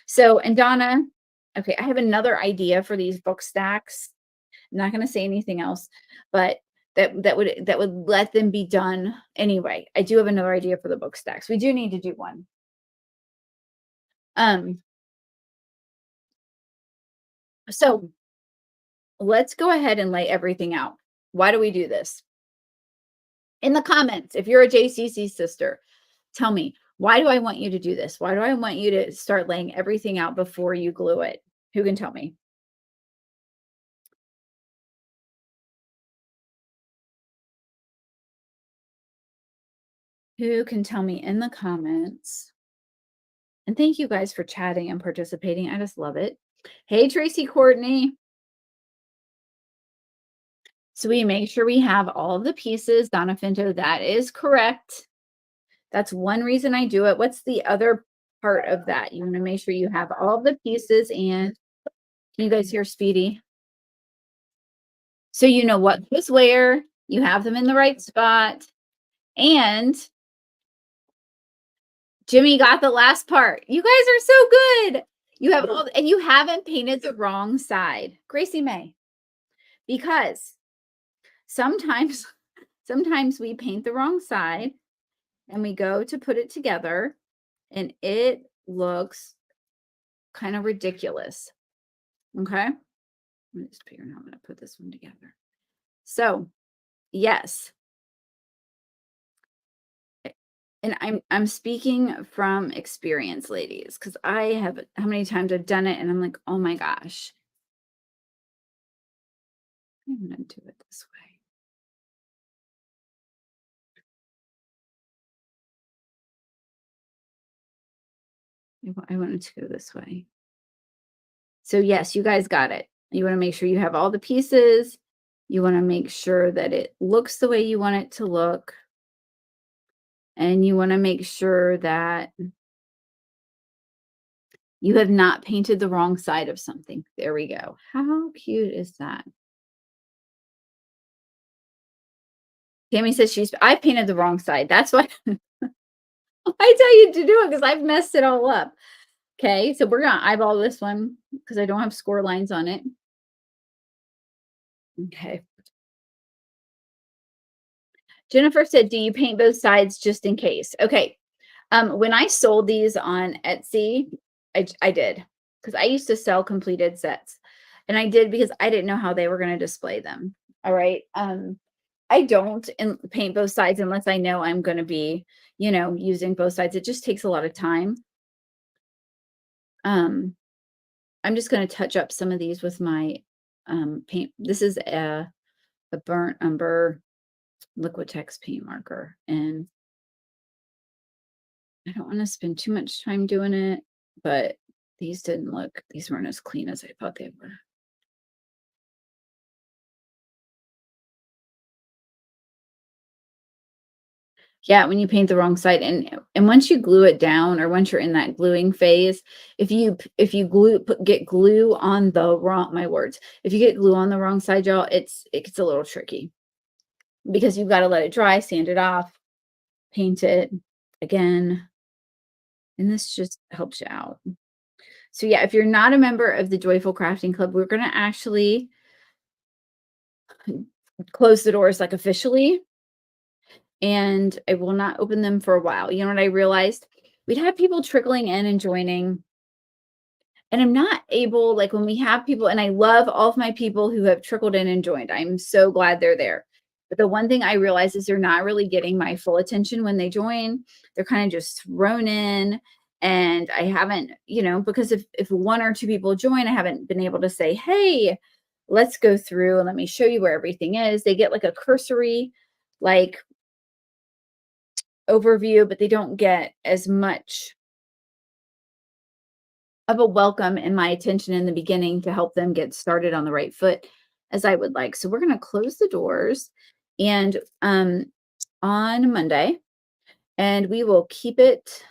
So, and Donna, okay, I have another idea for these book stacks. I'm not going to say anything else, but that would let them be done anyway. I do have another idea for the book stacks. We do need to do one. Um, so let's go ahead and lay everything out. Why do we do this? In the comments, if you're a JCC sister, tell me, why do I want you to do this? Why do I want you to start laying everything out before you glue it? Who can tell me? Who can tell me in the comments? And thank you guys for chatting and participating. I just love it. Hey, Tracy Courtney. So we make sure we have all of the pieces. Donna Finto, that is correct. That's one reason I do it. What's the other part of that? You want to make sure you have all of the pieces, and can you guys hear Speedy? So you know what goes where, you have them in the right spot, and Jimmy got the last part. You guys are so good. You have all, and you haven't painted the wrong side. Gracie May, because sometimes sometimes we paint the wrong side and we go to put it together and it looks kind of ridiculous. Okay. Let me just figure out how I'm going to put this one together. So, yes. And I'm speaking from experience, ladies, because I have how many times I've done it and I'm like, oh my gosh. I'm gonna do it this way. I want it to go this way. So yes, you guys got it. You want to make sure you have all the pieces. You want to make sure that it looks the way you want it to look. And you want to make sure that you have not painted the wrong side of something. There we go. How cute is that? Tammy says I painted the wrong side. That's why I tell you to do it because I've messed it all up. Okay, so we're gonna eyeball this one because I don't have score lines on it. Okay. Jennifer said, "Do you paint both sides just in case?" Okay. When I sold these on Etsy, I did because I used to sell completed sets, and I did because I didn't know how they were going to display them. All right. I don't paint both sides unless I know I'm going to be, using both sides. It just takes a lot of time. Um, I'm just going to touch up some of these with my paint. This is a burnt umber Liquitex paint marker, and I don't want to spend too much time doing it, but these weren't as clean as I thought they were. Yeah, when you paint the wrong side, and once you glue it down, or once you're in that gluing phase, if you get glue on the wrong my words, if you get glue on the wrong side, y'all, it gets a little tricky because you've got to let it dry, sand it off, paint it again, and this just helps you out. So yeah, if you're not a member of the Joyful Crafting Club, we're going to actually close the doors like officially, and I will not open them for a while. You know what I realized? We'd have people trickling in and joining, and I'm not able, like when we have people, and I love all of my people who have trickled in and joined. I'm so glad they're there. But the one thing I realize is they're not really getting my full attention when they join. They're kind of just thrown in. And I haven't, because if one or two people join, I haven't been able to say, hey, let's go through and let me show you where everything is. They get like a cursory, like overview, but they don't get as much of a welcome and my attention in the beginning to help them get started on the right foot as I would like. So we're going to close the doors and on Monday, and we will keep it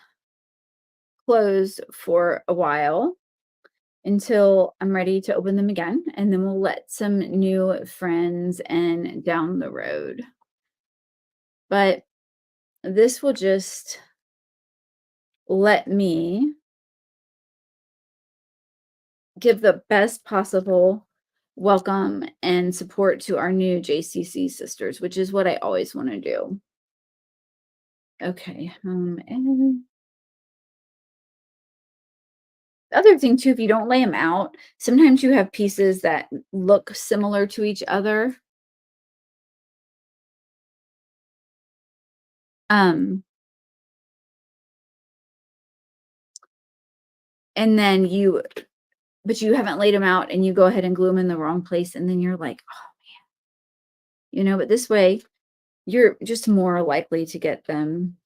closed for a while until I'm ready to open them again, and then we'll let some new friends in down the road. But this will just let me give the best possible welcome and support to our new JCC sisters, which is what I always want to do. Okay. And the other thing too, if you don't lay them out, sometimes you have pieces that look similar to each other. Um, and then but you haven't laid them out and you go ahead and glue them in the wrong place. And then you're like, but this way you're just more likely to get them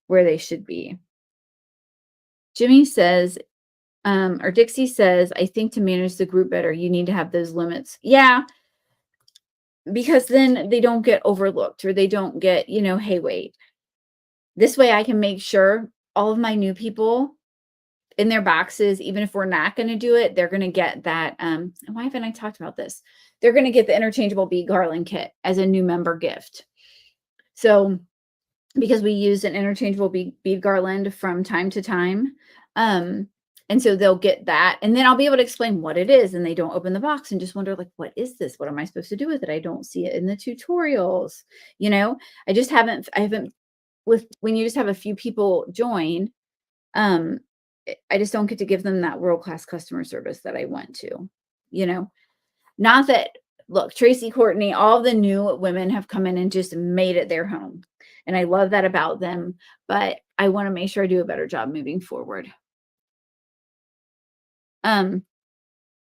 where they should be. Jimmy says, or Dixie says, I think to manage the group better, you need to have those limits. Yeah, because then they don't get overlooked or they don't get, hey, wait. This way I can make sure all of my new people in their boxes, even if we're not going to do it, they're going to get that. Why haven't I talked about this? They're going to get the interchangeable bead garland kit as a new member gift. So because we use an interchangeable bead garland from time to time. And so they'll get that. And then I'll be able to explain what it is. And they don't open the box and just wonder, like, what is this? What am I supposed to do with it? I don't see it in the tutorials. I haven't when you just have a few people join, I just don't get to give them that world-class customer service that I want to, not that, look, Tracy, Courtney, all the new women have come in and just made it their home. And I love that about them, but I want to make sure I do a better job moving forward.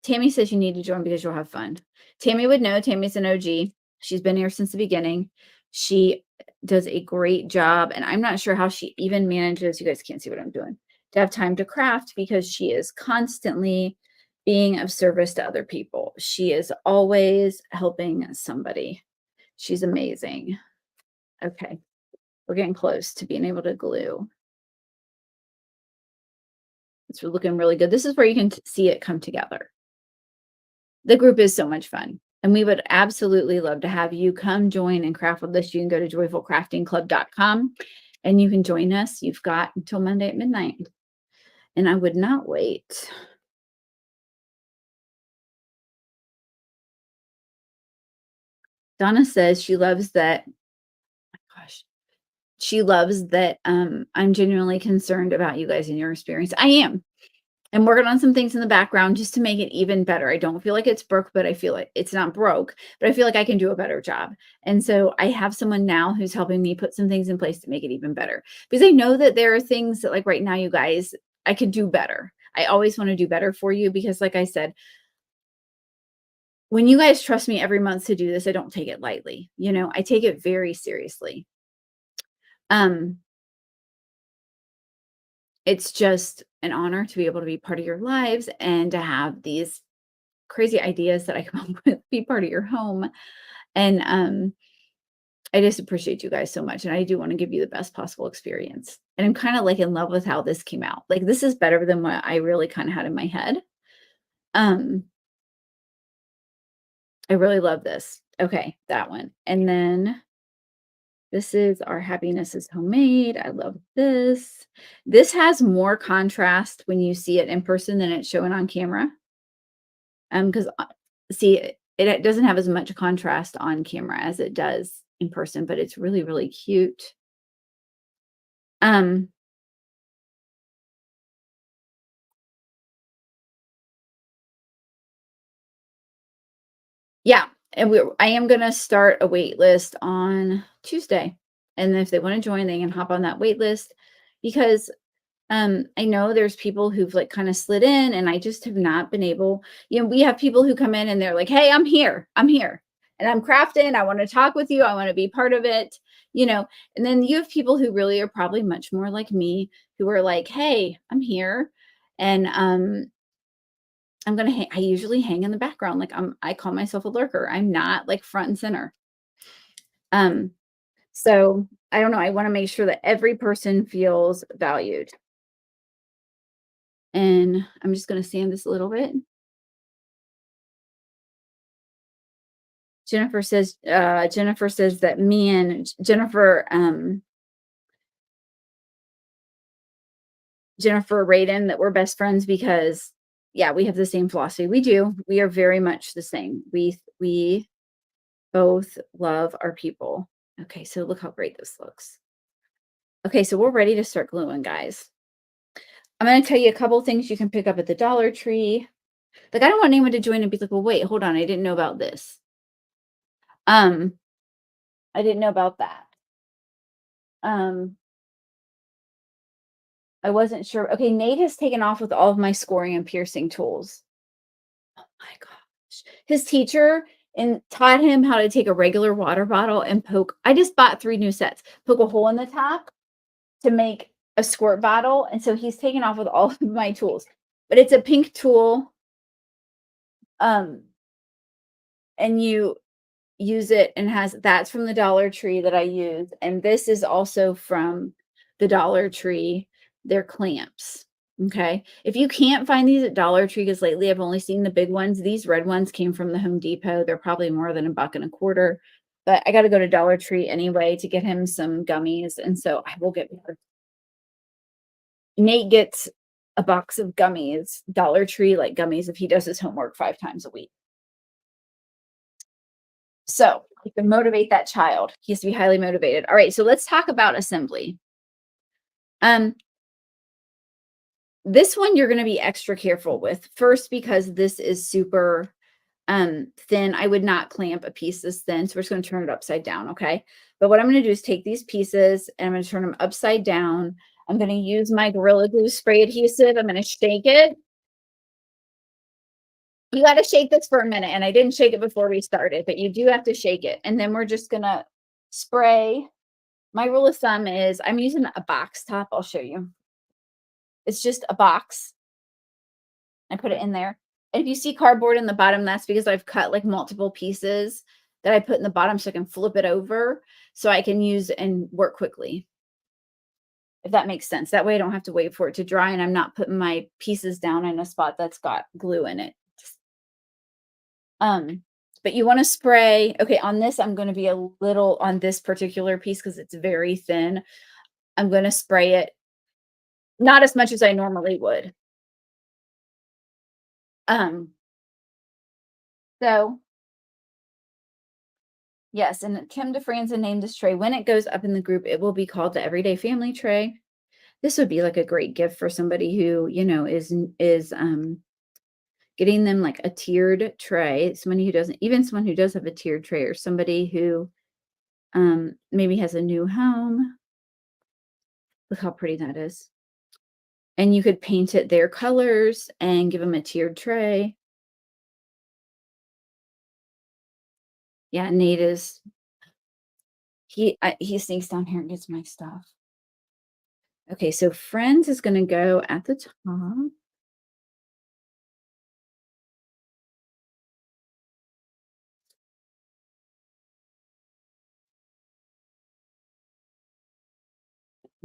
Tammy says you need to join because you'll have fun. Tammy would know. Tammy's an OG. She's been here since the beginning. She does a great job, and I'm not sure how she even manages, you guys can't see what I'm doing, to have time to craft because she is constantly being of service to other people. She is always helping somebody. She's amazing. Okay, we're getting close to being able to glue. It's looking really good. This is where you can see it come together. The group is so much fun. And we would absolutely love to have you come join and craft with us. You can go to joyfulcraftingclub.com and you can join us. You've got until Monday at midnight. And I would not wait. Donna says she loves that. Oh my gosh. She loves that I'm genuinely concerned about you guys and your experience. I am. I'm working on some things in the background just to make it even better. I don't feel like it's broke, but I feel like it's not broke, but I feel like I can do a better job. And so I have someone now who's helping me put some things in place to make it even better because I know that there are things that like right now, you guys, I could do better. I always want to do better for you because like I said, when you guys trust me every month to do this, I don't take it lightly. You know, I take it very seriously. It's just an honor to be able to be part of your lives and to have these crazy ideas that I come up with be part of your home. And I just appreciate you guys so much. And I do want to give you the best possible experience. And I'm kind of like in love with how this came out. Like this is better than what I really kind of had in my head. I really love this. Okay, that one. And then this is Our Happiness is Homemade. I love this. This has more contrast when you see it in person than it's showing on camera. Because see, it doesn't have as much contrast on camera as it does in person, but it's really, really cute. Yeah, and I am gonna start a wait list on Tuesday. And if they want to join, they can hop on that wait list because I know there's people who've like kind of slid in and I just have not been able, we have people who come in and they're like, hey, I'm here. And I'm crafting. I want to talk with you. I want to be part of it, and then you have people who really are probably much more like me who are like, hey, I'm here. And I usually hang in the background. Like I call myself a lurker. I'm not like front and center. So I don't know. I want to make sure that every person feels valued. And I'm just going to sand this a little bit. Jennifer says that me and Jennifer Radin, that we're best friends because yeah, we have the same philosophy. We do. We are very much the same. We both love our people. Okay, so look how great this looks. Okay, so we're ready to start gluing, guys. I'm going to tell you a couple things you can pick up at the Dollar Tree. Like I don't want anyone to join and be like, well, wait, hold on, I didn't know about this. I didn't know about that. I wasn't sure. Okay, Nate has taken off with all of my scoring and piercing tools. Oh my gosh. His teacher taught him how to take a regular water bottle and poke. I just bought 3 new sets. Poke a hole in the top to make a squirt bottle. And so he's taken off with all of my tools. But it's a pink tool. And you use it and that's from the Dollar Tree that I use. And this is also from the Dollar Tree. They're clamps. Okay. If you can't find these at Dollar Tree, because lately I've only seen the big ones, these red ones came from the Home Depot. They're probably more than $1.25, but I got to go to Dollar Tree anyway to get him some gummies. And so I will get more. Nate gets a box of gummies, Dollar Tree, like gummies, if he does his homework 5 times a week. So you can motivate that child. He has to be highly motivated. All right. So let's talk about assembly. This one you're going to be extra careful with. First, because this is super thin. I would not clamp a piece this thin. So we're just going to turn it upside down. Okay. But what I'm going to do is take these pieces and I'm going to turn them upside down. I'm going to use my Gorilla Glue spray adhesive. I'm going to shake it. You got to shake this for a minute. And I didn't shake it before we started, but you do have to shake it. And then we're just going to spray. My rule of thumb is I'm using a box top. I'll show you. It's just a box. I put it in there. And if you see cardboard in the bottom, that's because I've cut like multiple pieces that I put in the bottom so I can flip it over so I can use and work quickly. If that makes sense. That way I don't have to wait for it to dry and I'm not putting my pieces down in a spot that's got glue in it. But you want to spray. Okay, on this, I'm going to be a little on this particular piece because it's very thin. I'm going to spray it not as much as I normally would. So yes, and Kim DeFranza named this tray. When it goes up in the group, it will be called the Everyday Family Tray. This would be like a great gift for somebody who, is getting them like a tiered tray. Somebody who doesn't, even someone who does have a tiered tray, or somebody who maybe has a new home. Look how pretty that is. And you could paint it their colors and give them a tiered tray. Yeah, Nate is, he sneaks down here and gets my stuff. Okay, so Friends is going to go at the top. I'm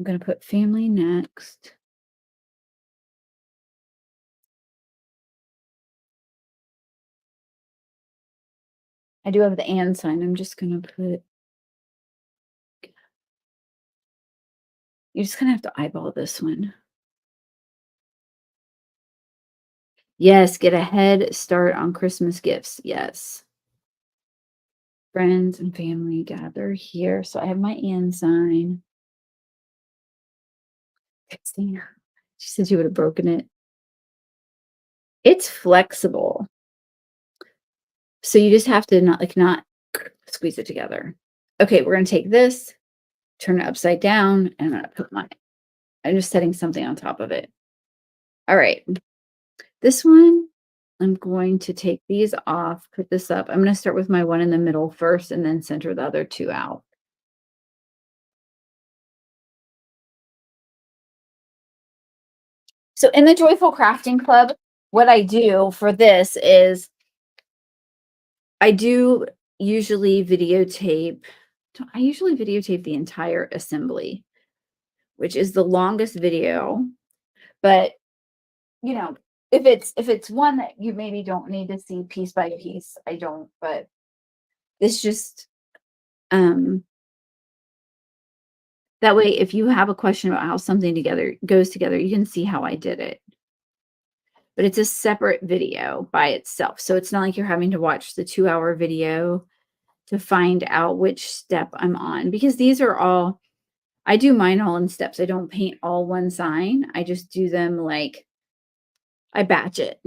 going to put Family next. I do have the and sign. I'm just going to put, you're just going to have to eyeball this one. Yes, get a head start on Christmas gifts. Yes. Friends and family gather here. So I have my and sign. Christina, she said you would have broken it. It's flexible. So you just have to not squeeze it together. Okay, we're going to take this, turn it upside down, and I'm going to put I'm just setting something on top of it. All right. This one, I'm going to take these off, put this up. I'm going to start with my one in the middle first and then center the other two out. So in the Joyful Crafting Club, what I do for this is I usually videotape the entire assembly, which is the longest video. But, if it's one that you maybe don't need to see piece by piece, I don't, but this just, that way, if you have a question about how something goes together, you can see how I did it. But it's a separate video by itself. So it's not like you're having to watch the 2-hour video to find out which step I'm on, because these are all, I do mine all in steps. I don't paint all one sign. I just do them like I batch it,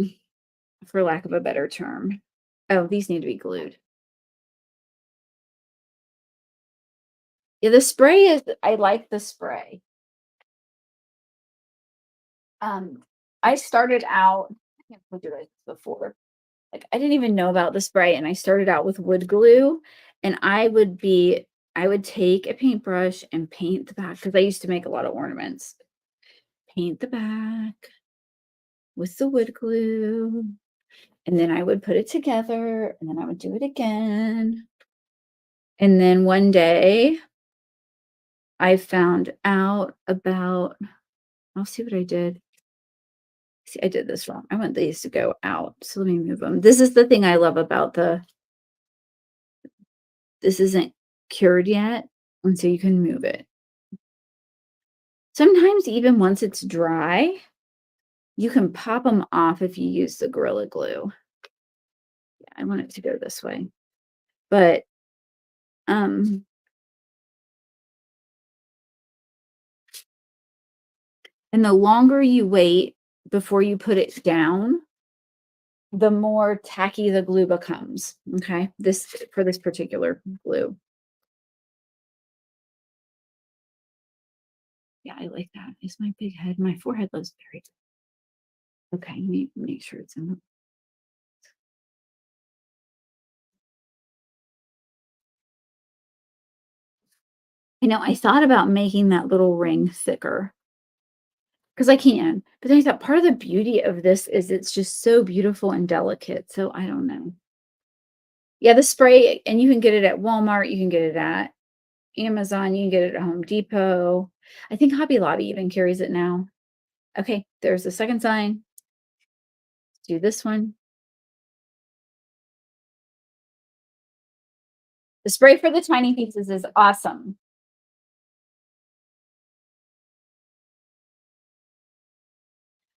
for lack of a better term. Oh, these need to be glued. Yeah, the spray I like the spray. I started out, I can't told you this before. Like I didn't even know about the spray, and I started out with wood glue, and I would take a paintbrush and paint the back because I used to make a lot of ornaments. Paint the back with the wood glue, and then I would put it together, and then I would do it again. And then one day I found out about, I'll see what I did. See, I did this wrong. I want these to go out. So let me move them. This is the thing I love about this isn't cured yet. And so you can move it. Sometimes even once it's dry, you can pop them off if you use the Gorilla Glue. Yeah, I want it to go this way. But, and the longer you wait before you put it down, the more tacky the glue becomes. Okay. For this particular glue. Yeah, I like that. Is my big head, my forehead looks very. Okay, make sure it's in the. I know I thought about making that little ring thicker because I can, but then I thought part of the beauty of this is it's just so beautiful and delicate, so I don't know. Yeah, the spray, and you can get it at Walmart, you can get it at Amazon, you can get it at Home Depot. I think Hobby Lobby even carries it now. Okay, there's the second sign. Do this one. The spray for the tiny pieces is awesome.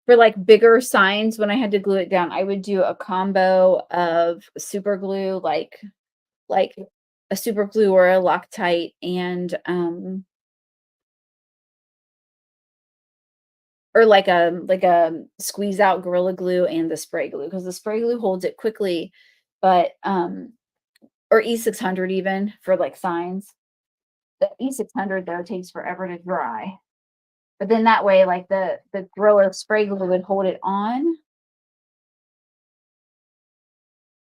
For, like, bigger signs, when I had to glue it down, I would do a combo of super glue, like a super glue or a Loctite and, or like a squeeze out Gorilla Glue and the spray glue because the spray glue holds it quickly, but, or E600 even for, like, signs. The E600, though, takes forever to dry. But then that way, like, the Gorilla spray glue would hold it on.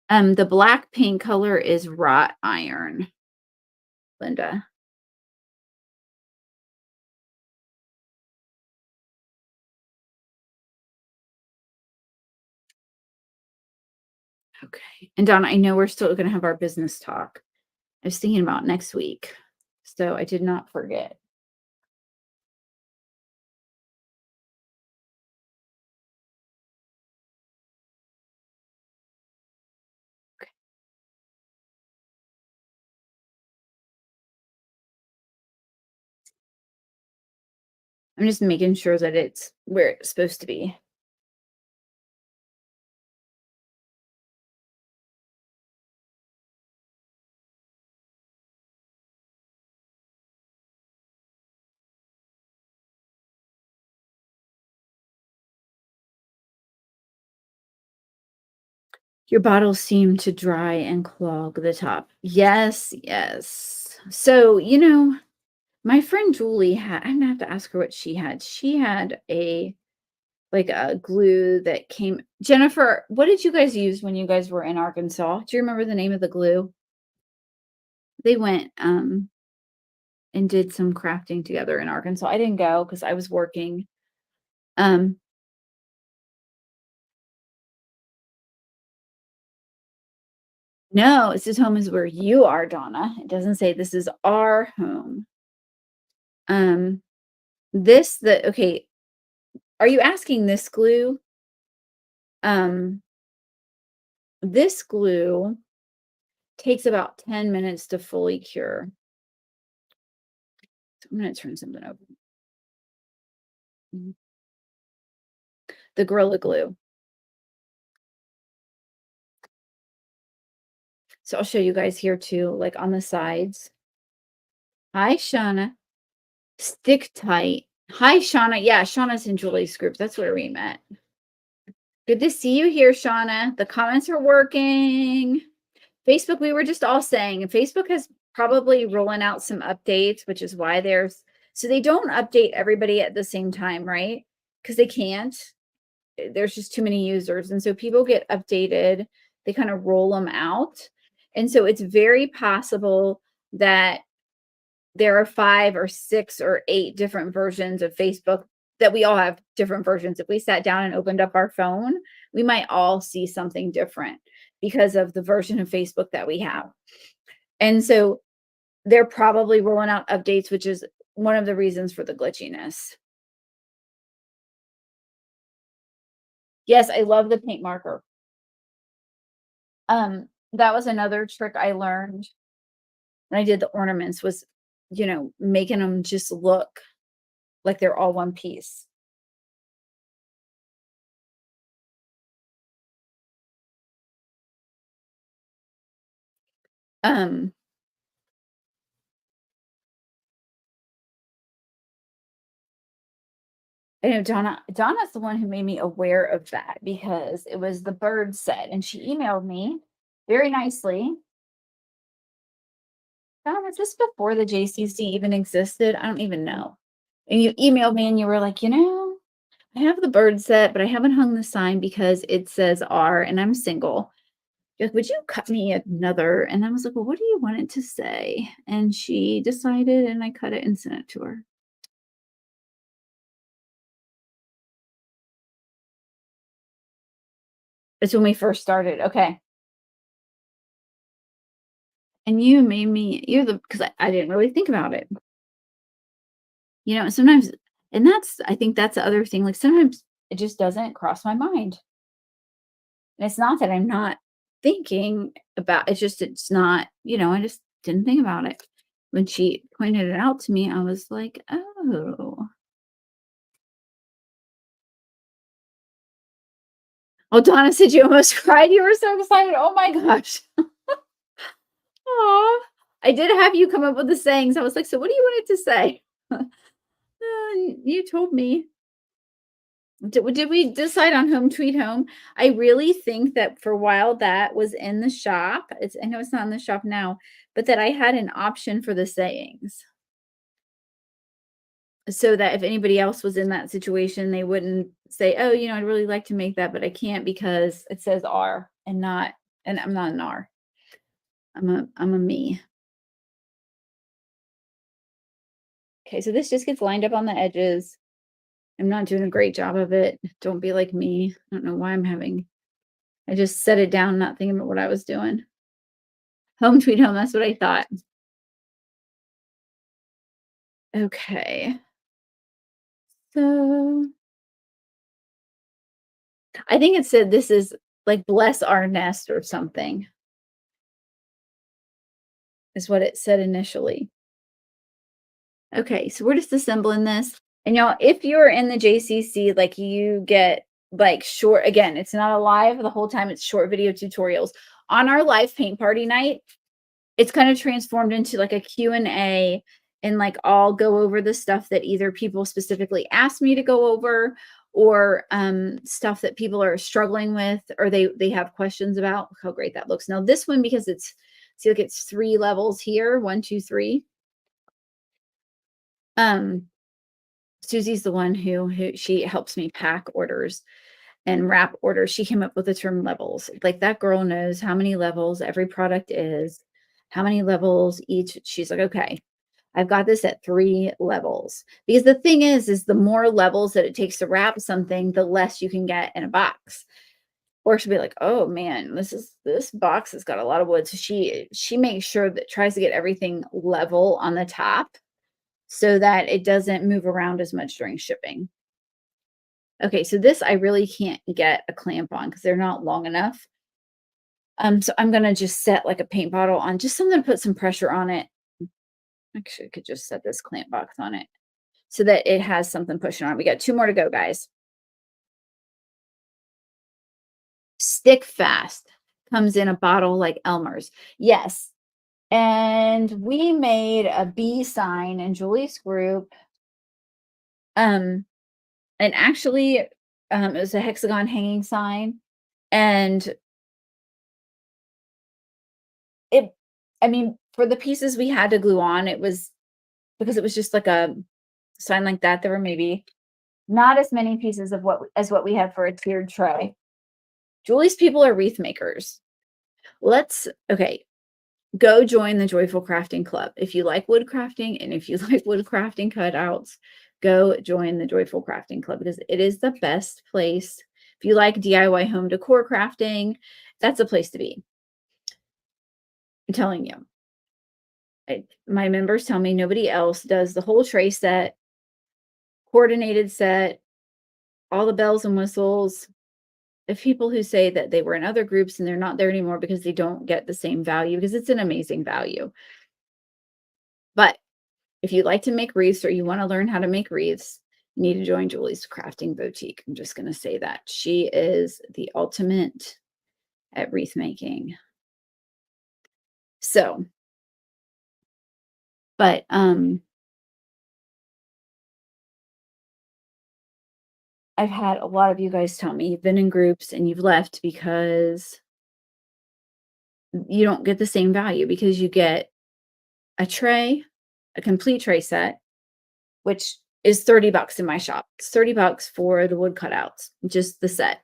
The black paint color is wrought iron, Linda. Okay. And Donna, I know we're still gonna have our business talk. I was thinking about next week, so I did not forget. Okay. I'm just making sure that it's where it's supposed to be. Your bottles seem to dry and clog the top. Yes, yes. So, my friend Julie had, I'm gonna have to ask her what she had. She had like a glue that came. Jennifer, what did you guys use when you guys were in Arkansas? Do you remember the name of the glue? They went and did some crafting together in Arkansas. I didn't go because I was working. Um, no, it says home is where you are, Donna. It doesn't say this is our home. Um, okay, are you asking this glue? Um, this glue takes about 10 minutes to fully cure. So I'm gonna turn something over. Mhm. The Gorilla Glue. So I'll show you guys here too, like on the sides. Hi, Shauna. Stick tight. Hi, Shauna. Yeah, Shauna's in Julie's group. That's where we met. Good to see you here, Shauna. The comments are working. Facebook, we were just all saying, Facebook has probably rolling out some updates, which is why so they don't update everybody at the same time, right? Because they can't. There's just too many users. And so people get updated, they kind of roll them out. And so it's very possible that there are 5 or 6 or 8 different versions of Facebook that we all have different versions. If we sat down and opened up our phone, we might all see something different because of the version of Facebook that we have. And so they're probably rolling out updates, which is one of the reasons for the glitchiness. Yes, I love the paint marker. That was another trick I learned when I did the ornaments was, making them just look like they're all one piece. Um, I know Donna's the one who made me aware of that because it was the bird set, and she emailed me very nicely. Donna, was this before the JCC even existed? I don't even know. And you emailed me and you were like, I have the bird set, but I haven't hung the sign because it says R and I'm single. She goes, "Would you cut me another?" And I was like, "Well, what do you want it to say?" And she decided, and I cut it and sent it to her. It's when we first started. Okay. And you made me, you're the, because I didn't really think about it. Sometimes, and I think that's the other thing. Like sometimes it just doesn't cross my mind. And it's not that I'm not thinking about it's not, I just didn't think about it. When she pointed it out to me, I was like, oh. Oh, Donna said you almost cried. You were so excited. Oh my gosh. Aw. I did have you come up with the sayings. I was like, so what do you want it to say? You told me. Did we decide on Home Sweet Home? I really think that for a while that was in the shop. I know it's not in the shop now, but that I had an option for the sayings so that if anybody else was in that situation, they wouldn't say, "Oh, I'd really like to make that, but I can't because it says R and not, and I'm not an R. I'm a me." Okay, so this just gets lined up on the edges. I'm not doing a great job of it. Don't be like me. I don't know why I just set it down, not thinking about what I was doing. Home Sweet Home, that's what I thought. Okay. So I think it said this is like bless our nest or something, is what it said initially. Okay, so we're just assembling this. And y'all, if you're in the JCC, like you get like short, again, it's not a live the whole time, it's short video tutorials. On our live paint party night, it's kind of transformed into like a Q&A, and like I'll go over the stuff that either people specifically ask me to go over, or stuff that people are struggling with, or they have questions about. Look how great that looks. Now this one, because it's, see, like it's 3 levels here, 1 2 3. um Susie's the one who she helps me pack orders and wrap orders. She came up with the term levels. Like that girl knows how many levels every product is, how many levels each. She's like, okay, I've got this at 3 levels. Because the thing is the more levels that it takes to wrap something, the less you can get in a box. Or she'll be like, oh man, this box has got a lot of wood. So she makes sure that tries to get everything level on the top so that it doesn't move around as much during shipping. Okay, so this I really can't get a clamp on because they're not long enough. So I'm gonna just set like a paint bottle on, just something to put some pressure on it. Actually, I could just set this clamp box on it so that it has something pushing on it. We got 2 more to go, guys. Stick Fast comes in a bottle like Elmer's. Yes. And we made a B sign in Julie's group. Um, and actually, it was a hexagon hanging sign. And it, I mean, for the pieces we had to glue on, it was because it was just like a sign like that. There were maybe not as many pieces of what we have for a tiered tray. Julie's people are wreath makers. Okay, go join the Joyful Crafting Club. If you like wood crafting and if you like wood crafting cutouts, go join the Joyful Crafting Club because it is the best place. If you like DIY home decor crafting, that's a place to be. I'm telling you. My members tell me nobody else does the whole tray set, coordinated set, all the bells and whistles. Of people who say that they were in other groups and they're not there anymore because they don't get the same value, because it's an amazing value. But if you like to make wreaths or you want to learn how to make wreaths, you need to join Julie's Crafting Boutique. I'm just going to say that. She is the ultimate at wreath making. So, but I've had a lot of you guys tell me you've been in groups and you've left because you don't get the same value, because you get a tray, a complete tray set, which is $30 in my shop. It's $30 for the wood cutouts, just the set.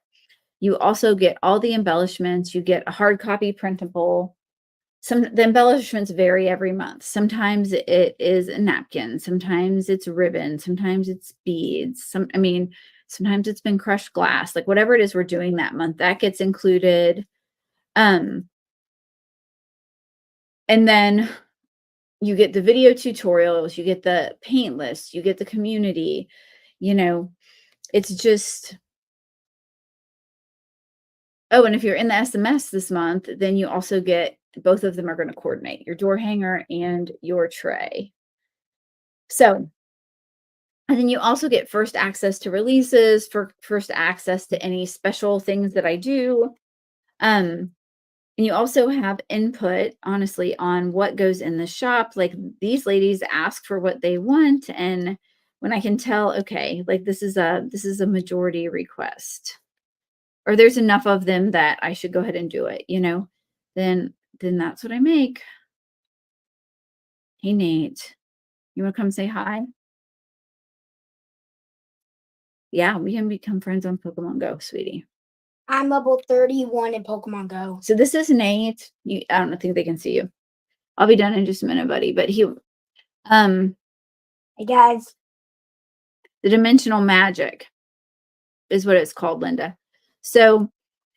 You also get all the embellishments. You get a hard copy printable. The embellishments vary every month. Sometimes it is a napkin, sometimes it's ribbon, sometimes it's beads. Sometimes it's been crushed glass. Like whatever it is we're doing that month, that gets included. Um, and then you get the video tutorials, you get the paint list, you get the community, you know, it's just oh, and if you're in the SMS this month, then you also get both of them are going to coordinate your door hanger and your tray. So, and then you also get first access to releases, for first access to any special things that I do. Um, and you also have input, honestly, on what goes in the shop. Like these ladies ask for what they want, and when I can tell, okay, like this is a majority request, or there's enough of them that I should go ahead and do it, then that's what I make. Hey Nate, you want to come say hi? Yeah, we can become friends on Pokemon Go, sweetie. I'm level 31 in Pokemon Go. So this is Nate. I don't think they can see you. I'll be done in just a minute, buddy. But um, Hey guys. the dimensional magic is what it's called, Linda. So,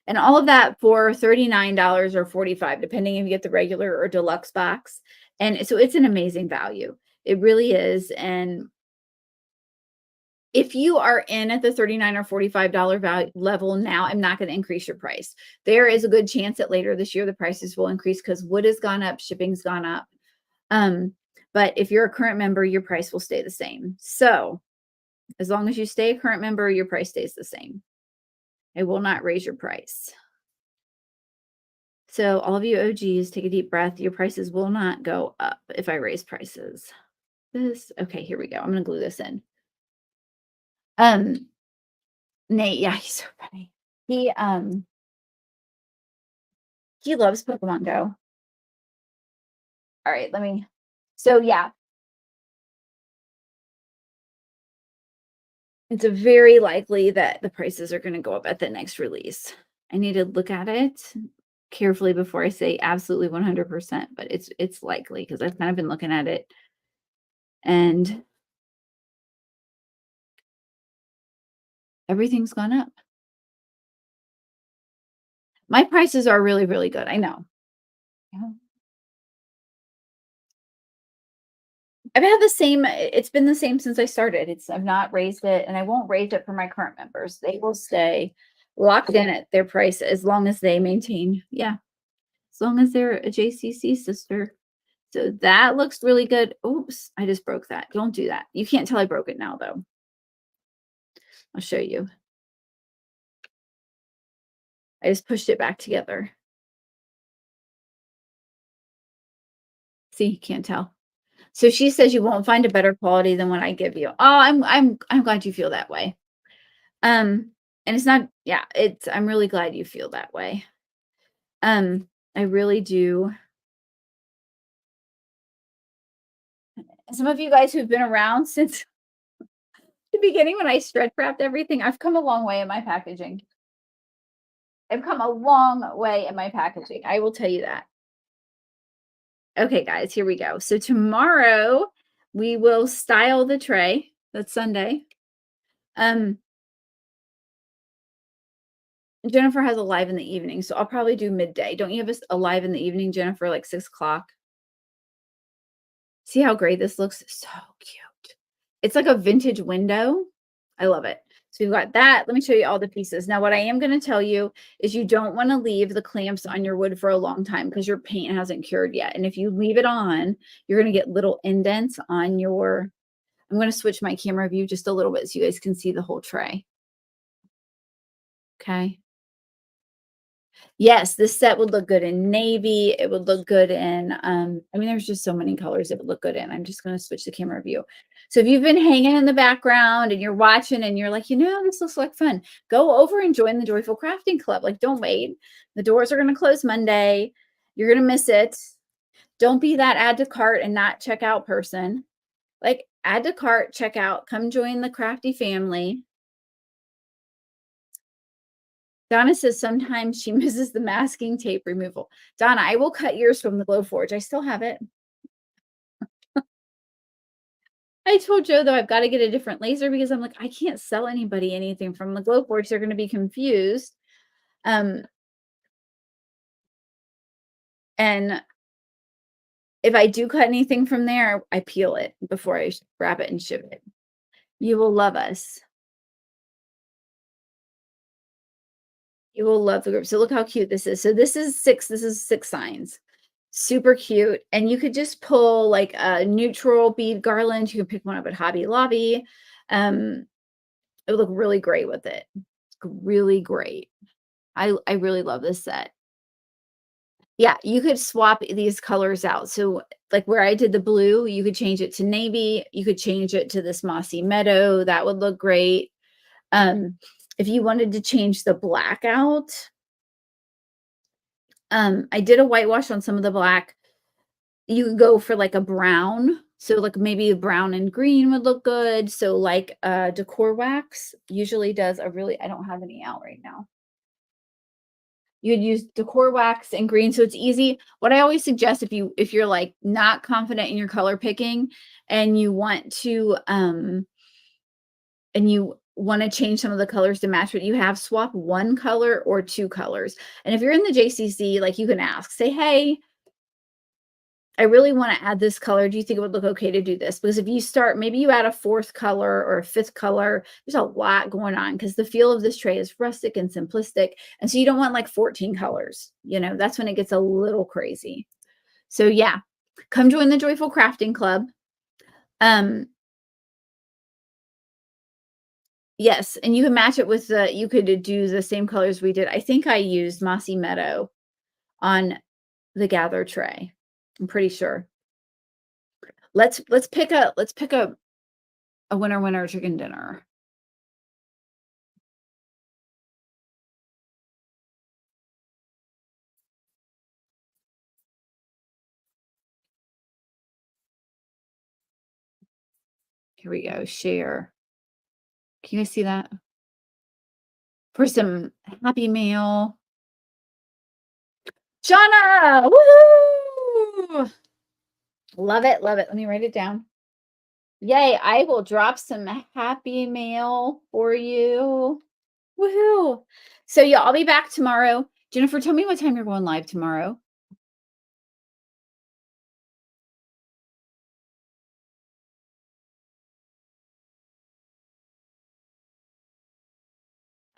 and all of that for $39 or $45, depending if you get the regular or deluxe box. And so it's an amazing value. It really is. And if you are in at the $39 or $45 value level now, I'm not going to increase your price. There is a good chance that later this year the prices will increase because wood has gone up, shipping's gone up. But if you're a current member, your price will stay the same. So as long as you stay a current member, your price stays the same. I will not raise your price. So all of you OGs, take a deep breath. Your prices will not go up if I raise prices. Okay, here we go. I'm going to glue this in. Nate, yeah, he's so funny. He loves Pokemon Go. All right, so yeah. It's very likely that the prices are going to go up at the next release. I need to look at it carefully before I say absolutely 100%, but it's likely because I've kind of been looking at it and everything's gone up. My prices are really, really good. I know. Yeah. It's been the same since I started. I've not raised it and I won't raise it for my current members. They will stay locked in at their price as long as they maintain. Yeah. As long as they're a JCC sister. So that looks really good. Oops, I just broke that. Don't do that. You can't tell I broke it now though. I'll show you. I just pushed it back together. See, you can't tell. So she says you won't find a better quality than what I give you. Oh, I'm glad you feel that way. And it's not, yeah, I'm really glad you feel that way. I really do. Some of you guys who've been around since the beginning when I stretch wrapped everything, I've come a long way in my packaging. I've come a long way in my packaging. I will tell you that. Okay, guys, here we go. So tomorrow we will style the tray. That's Sunday. Jennifer has a live in the evening, so I'll probably do midday. Don't you have a live in the evening, Jennifer, like 6 o'clock? See how great this looks? So cute. It's like a vintage window. I love it. So we've got that. Let me show you all the pieces. Now, what I am going to tell you is you don't want to leave the clamps on your wood for a long time because your paint hasn't cured yet. And if you leave it on, you're going to get little indents on your, I'm going to switch my camera view just a little bit so you guys can see the whole tray. Okay. Yes, this set would look good in navy. It would look good in, there's just so many colors it would look good in. I'm just going to switch the camera view. So if you've been hanging in the background and you're watching and you're like, this looks like fun, go over and join the Joyful Crafting Club. Like, don't wait. The doors are going to close Monday. You're going to miss it. Don't be that add to cart and not check out person. Like, add to cart, check out, come join the crafty family. Donna says sometimes she misses the masking tape removal. Donna, I will cut yours from the Glowforge. I still have it. I told Joe, though, I've got to get a different laser because I'm like, I can't sell anybody anything from the Glowforge. They're going to be confused. And if I do cut anything from there, I peel it before I wrap it and ship it. You will love us. You will love the group. So look how cute this is. So this is 6 signs. Super cute. And you could just pull like a neutral bead garland. You can pick one up at Hobby Lobby. It would look really great with it. It's really great. I really love this set. Yeah, you could swap these colors out. So like where I did the blue, you could change it to navy. You could change it to this mossy meadow. That would look great. If you wanted to change the black out, I did a whitewash on some of the black. You could go for like a brown. So like maybe a brown and green would look good. So like decor wax usually does a really, I don't have any out right now. You'd use decor wax and green, so it's easy. What I always suggest if you're like not confident in your color picking and you want to change some of the colors to match what you have, swap one color or two colors. And if you're in the JCC, like you can ask, say, hey, I really want to add this color. Do you think it would look okay to do this? Because if you start, maybe you add a fourth color or a fifth color, there's a lot going on because the feel of this tray is rustic and simplistic. And so you don't want like 14 colors, that's when it gets a little crazy. So yeah, come join the Joyful Crafting Club. Yes, and you can match it with you could do the same colors we did. I think I used Mossy Meadow on the Gather tray. I'm pretty sure. Let's pick a winner chicken dinner. Here we go. Share. Can you guys see that? For some Happy Mail. Shauna! Woohoo! Love it. Love it. Let me write it down. Yay. I will drop some Happy Mail for you. Woohoo! So yeah, I'll be back tomorrow. Jennifer, tell me what time you're going live tomorrow.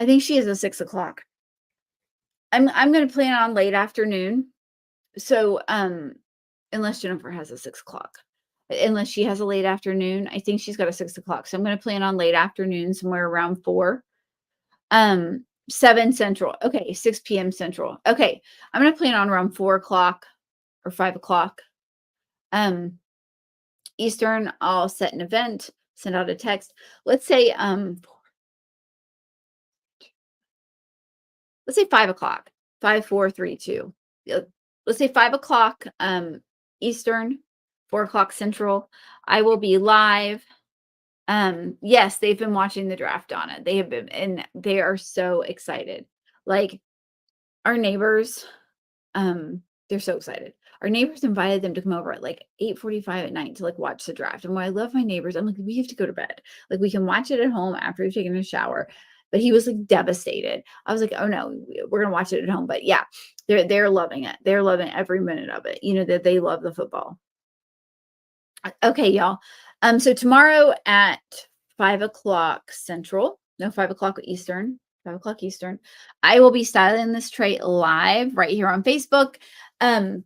I think she is a 6 o'clock. I'm going to plan on late afternoon. So, unless Jennifer has a 6 o'clock, unless she has a late afternoon, I think she's got a 6 o'clock. So I'm going to plan on late afternoon, somewhere around 4, 7 Central. Okay. 6 p.m. Central. Okay. I'm going to plan on around 4 o'clock or 5 o'clock, Eastern. I'll set an event, send out a text. Let's say 5 o'clock, 5, 4, 3, 2. Let's say 5 o'clock Eastern, 4 o'clock Central. I will be live. Yes, they've been watching the draft on it. They have been, and they are so excited. Like our neighbors, they're so excited. Our neighbors invited them to come over at like 8:45 at night to like watch the draft. And when I love my neighbors, I'm like, we have to go to bed. Like we can watch it at home after we've taken a shower. But he was like devastated. I was like, oh no, we're gonna watch it at home. But yeah, they're loving it. They're loving every minute of it. That they love the football. Okay, y'all. So tomorrow at 5 o'clock Central, no, 5 o'clock Eastern, 5 o'clock Eastern, I will be styling this tray live right here on Facebook. I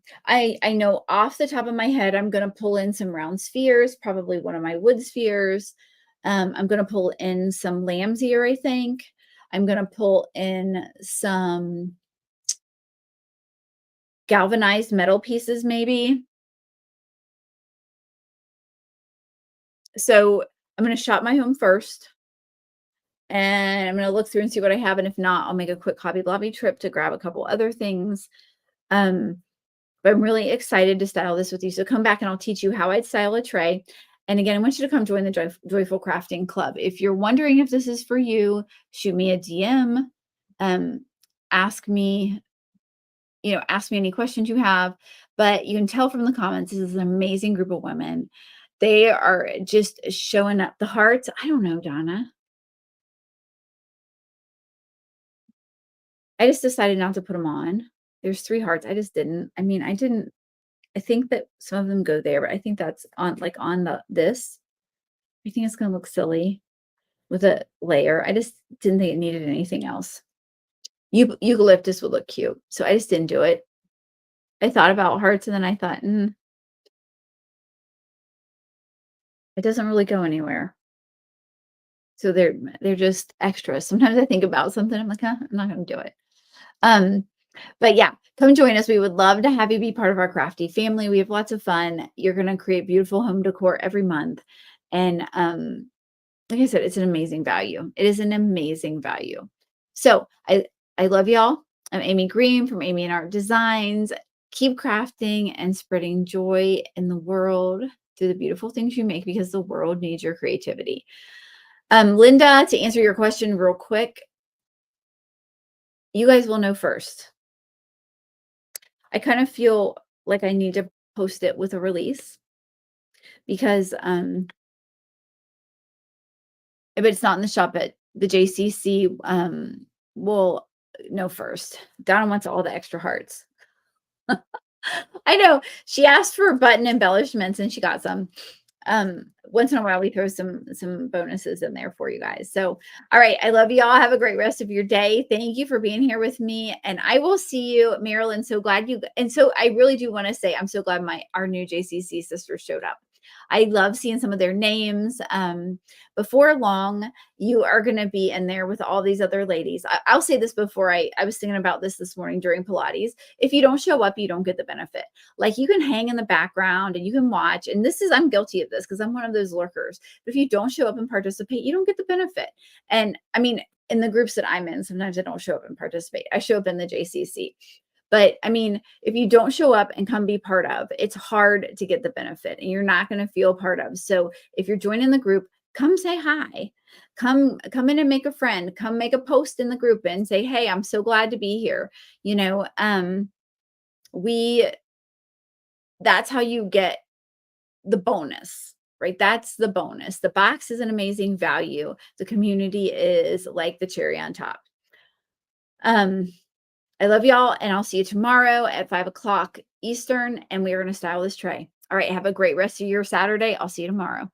know off the top of my head, I'm going to pull in some round spheres, probably one of my wood spheres. I'm going to pull in some lamb's ear, I think. I'm going to pull in some galvanized metal pieces, maybe. So I'm going to shop my home first. And I'm going to look through and see what I have. And if not, I'll make a quick Hobby Lobby trip to grab a couple other things. But I'm really excited to style this with you. So come back and I'll teach you how I'd style a tray. And again, I want you to come join the Joyful Crafting Club. If you're wondering if this is for you, shoot me a DM. ask me, ask me any questions you have. But you can tell from the comments, this is an amazing group of women. They are just showing up. The hearts, I don't know, Donna. I just decided not to put them on. There's 3 hearts. I just didn't. I mean, I think that some of them go there, but I think that's on like on this. I think it's gonna look silly with a layer. I just didn't think it needed anything else. Eucalyptus would look cute, so I just didn't do it. I thought about hearts and then I thought, it doesn't really go anywhere. So they're just extras. Sometimes I think about something, I'm like, huh, I'm not gonna do it. Um, but yeah, come join us. We would love to have you be part of our crafty family. We have lots of fun. You're gonna create beautiful home decor every month. And like I said, it's an amazing value. It is an amazing value. So I love y'all. I'm Amy Green from Amy and Art Designs. Keep crafting and spreading joy in the world through the beautiful things you make, because the world needs your creativity. Linda, to answer your question real quick, you guys will know first. I kind of feel like I need to post it with a release because but it's not in the shop, at the JCC will know first. Donna wants all the extra hearts. I know. She asked for button embellishments and she got some. Once in a while we throw some bonuses in there for you guys. So, all right, I love you all. Have a great rest of your day. Thank you for being here with me, and I will see you, Marilyn. So glad you, and so I really do want to say I'm so glad our new JCC sisters showed up. I love seeing some of their names. Before long, you are going to be in there with all these other ladies. I'll say this before I was thinking about this morning during Pilates. If you don't show up, you don't get the benefit. Like, you can hang in the background and you can watch. And I'm guilty of this because I'm one of those lurkers. But if you don't show up and participate, you don't get the benefit. And I mean, in the groups that I'm in, sometimes I don't show up and participate. I show up in the JCC. But I mean, if you don't show up and come be part of, it's hard to get the benefit and you're not going to feel part of. So if you're joining the group, come say hi. Come in and make a friend. Come make a post in the group and say, hey, I'm so glad to be here. That's how you get the bonus, right? That's the bonus. The box is an amazing value. The community is like the cherry on top. I love y'all, and I'll see you tomorrow at 5 o'clock Eastern, and we are going to style this tray. All right. Have a great rest of your Saturday. I'll see you tomorrow.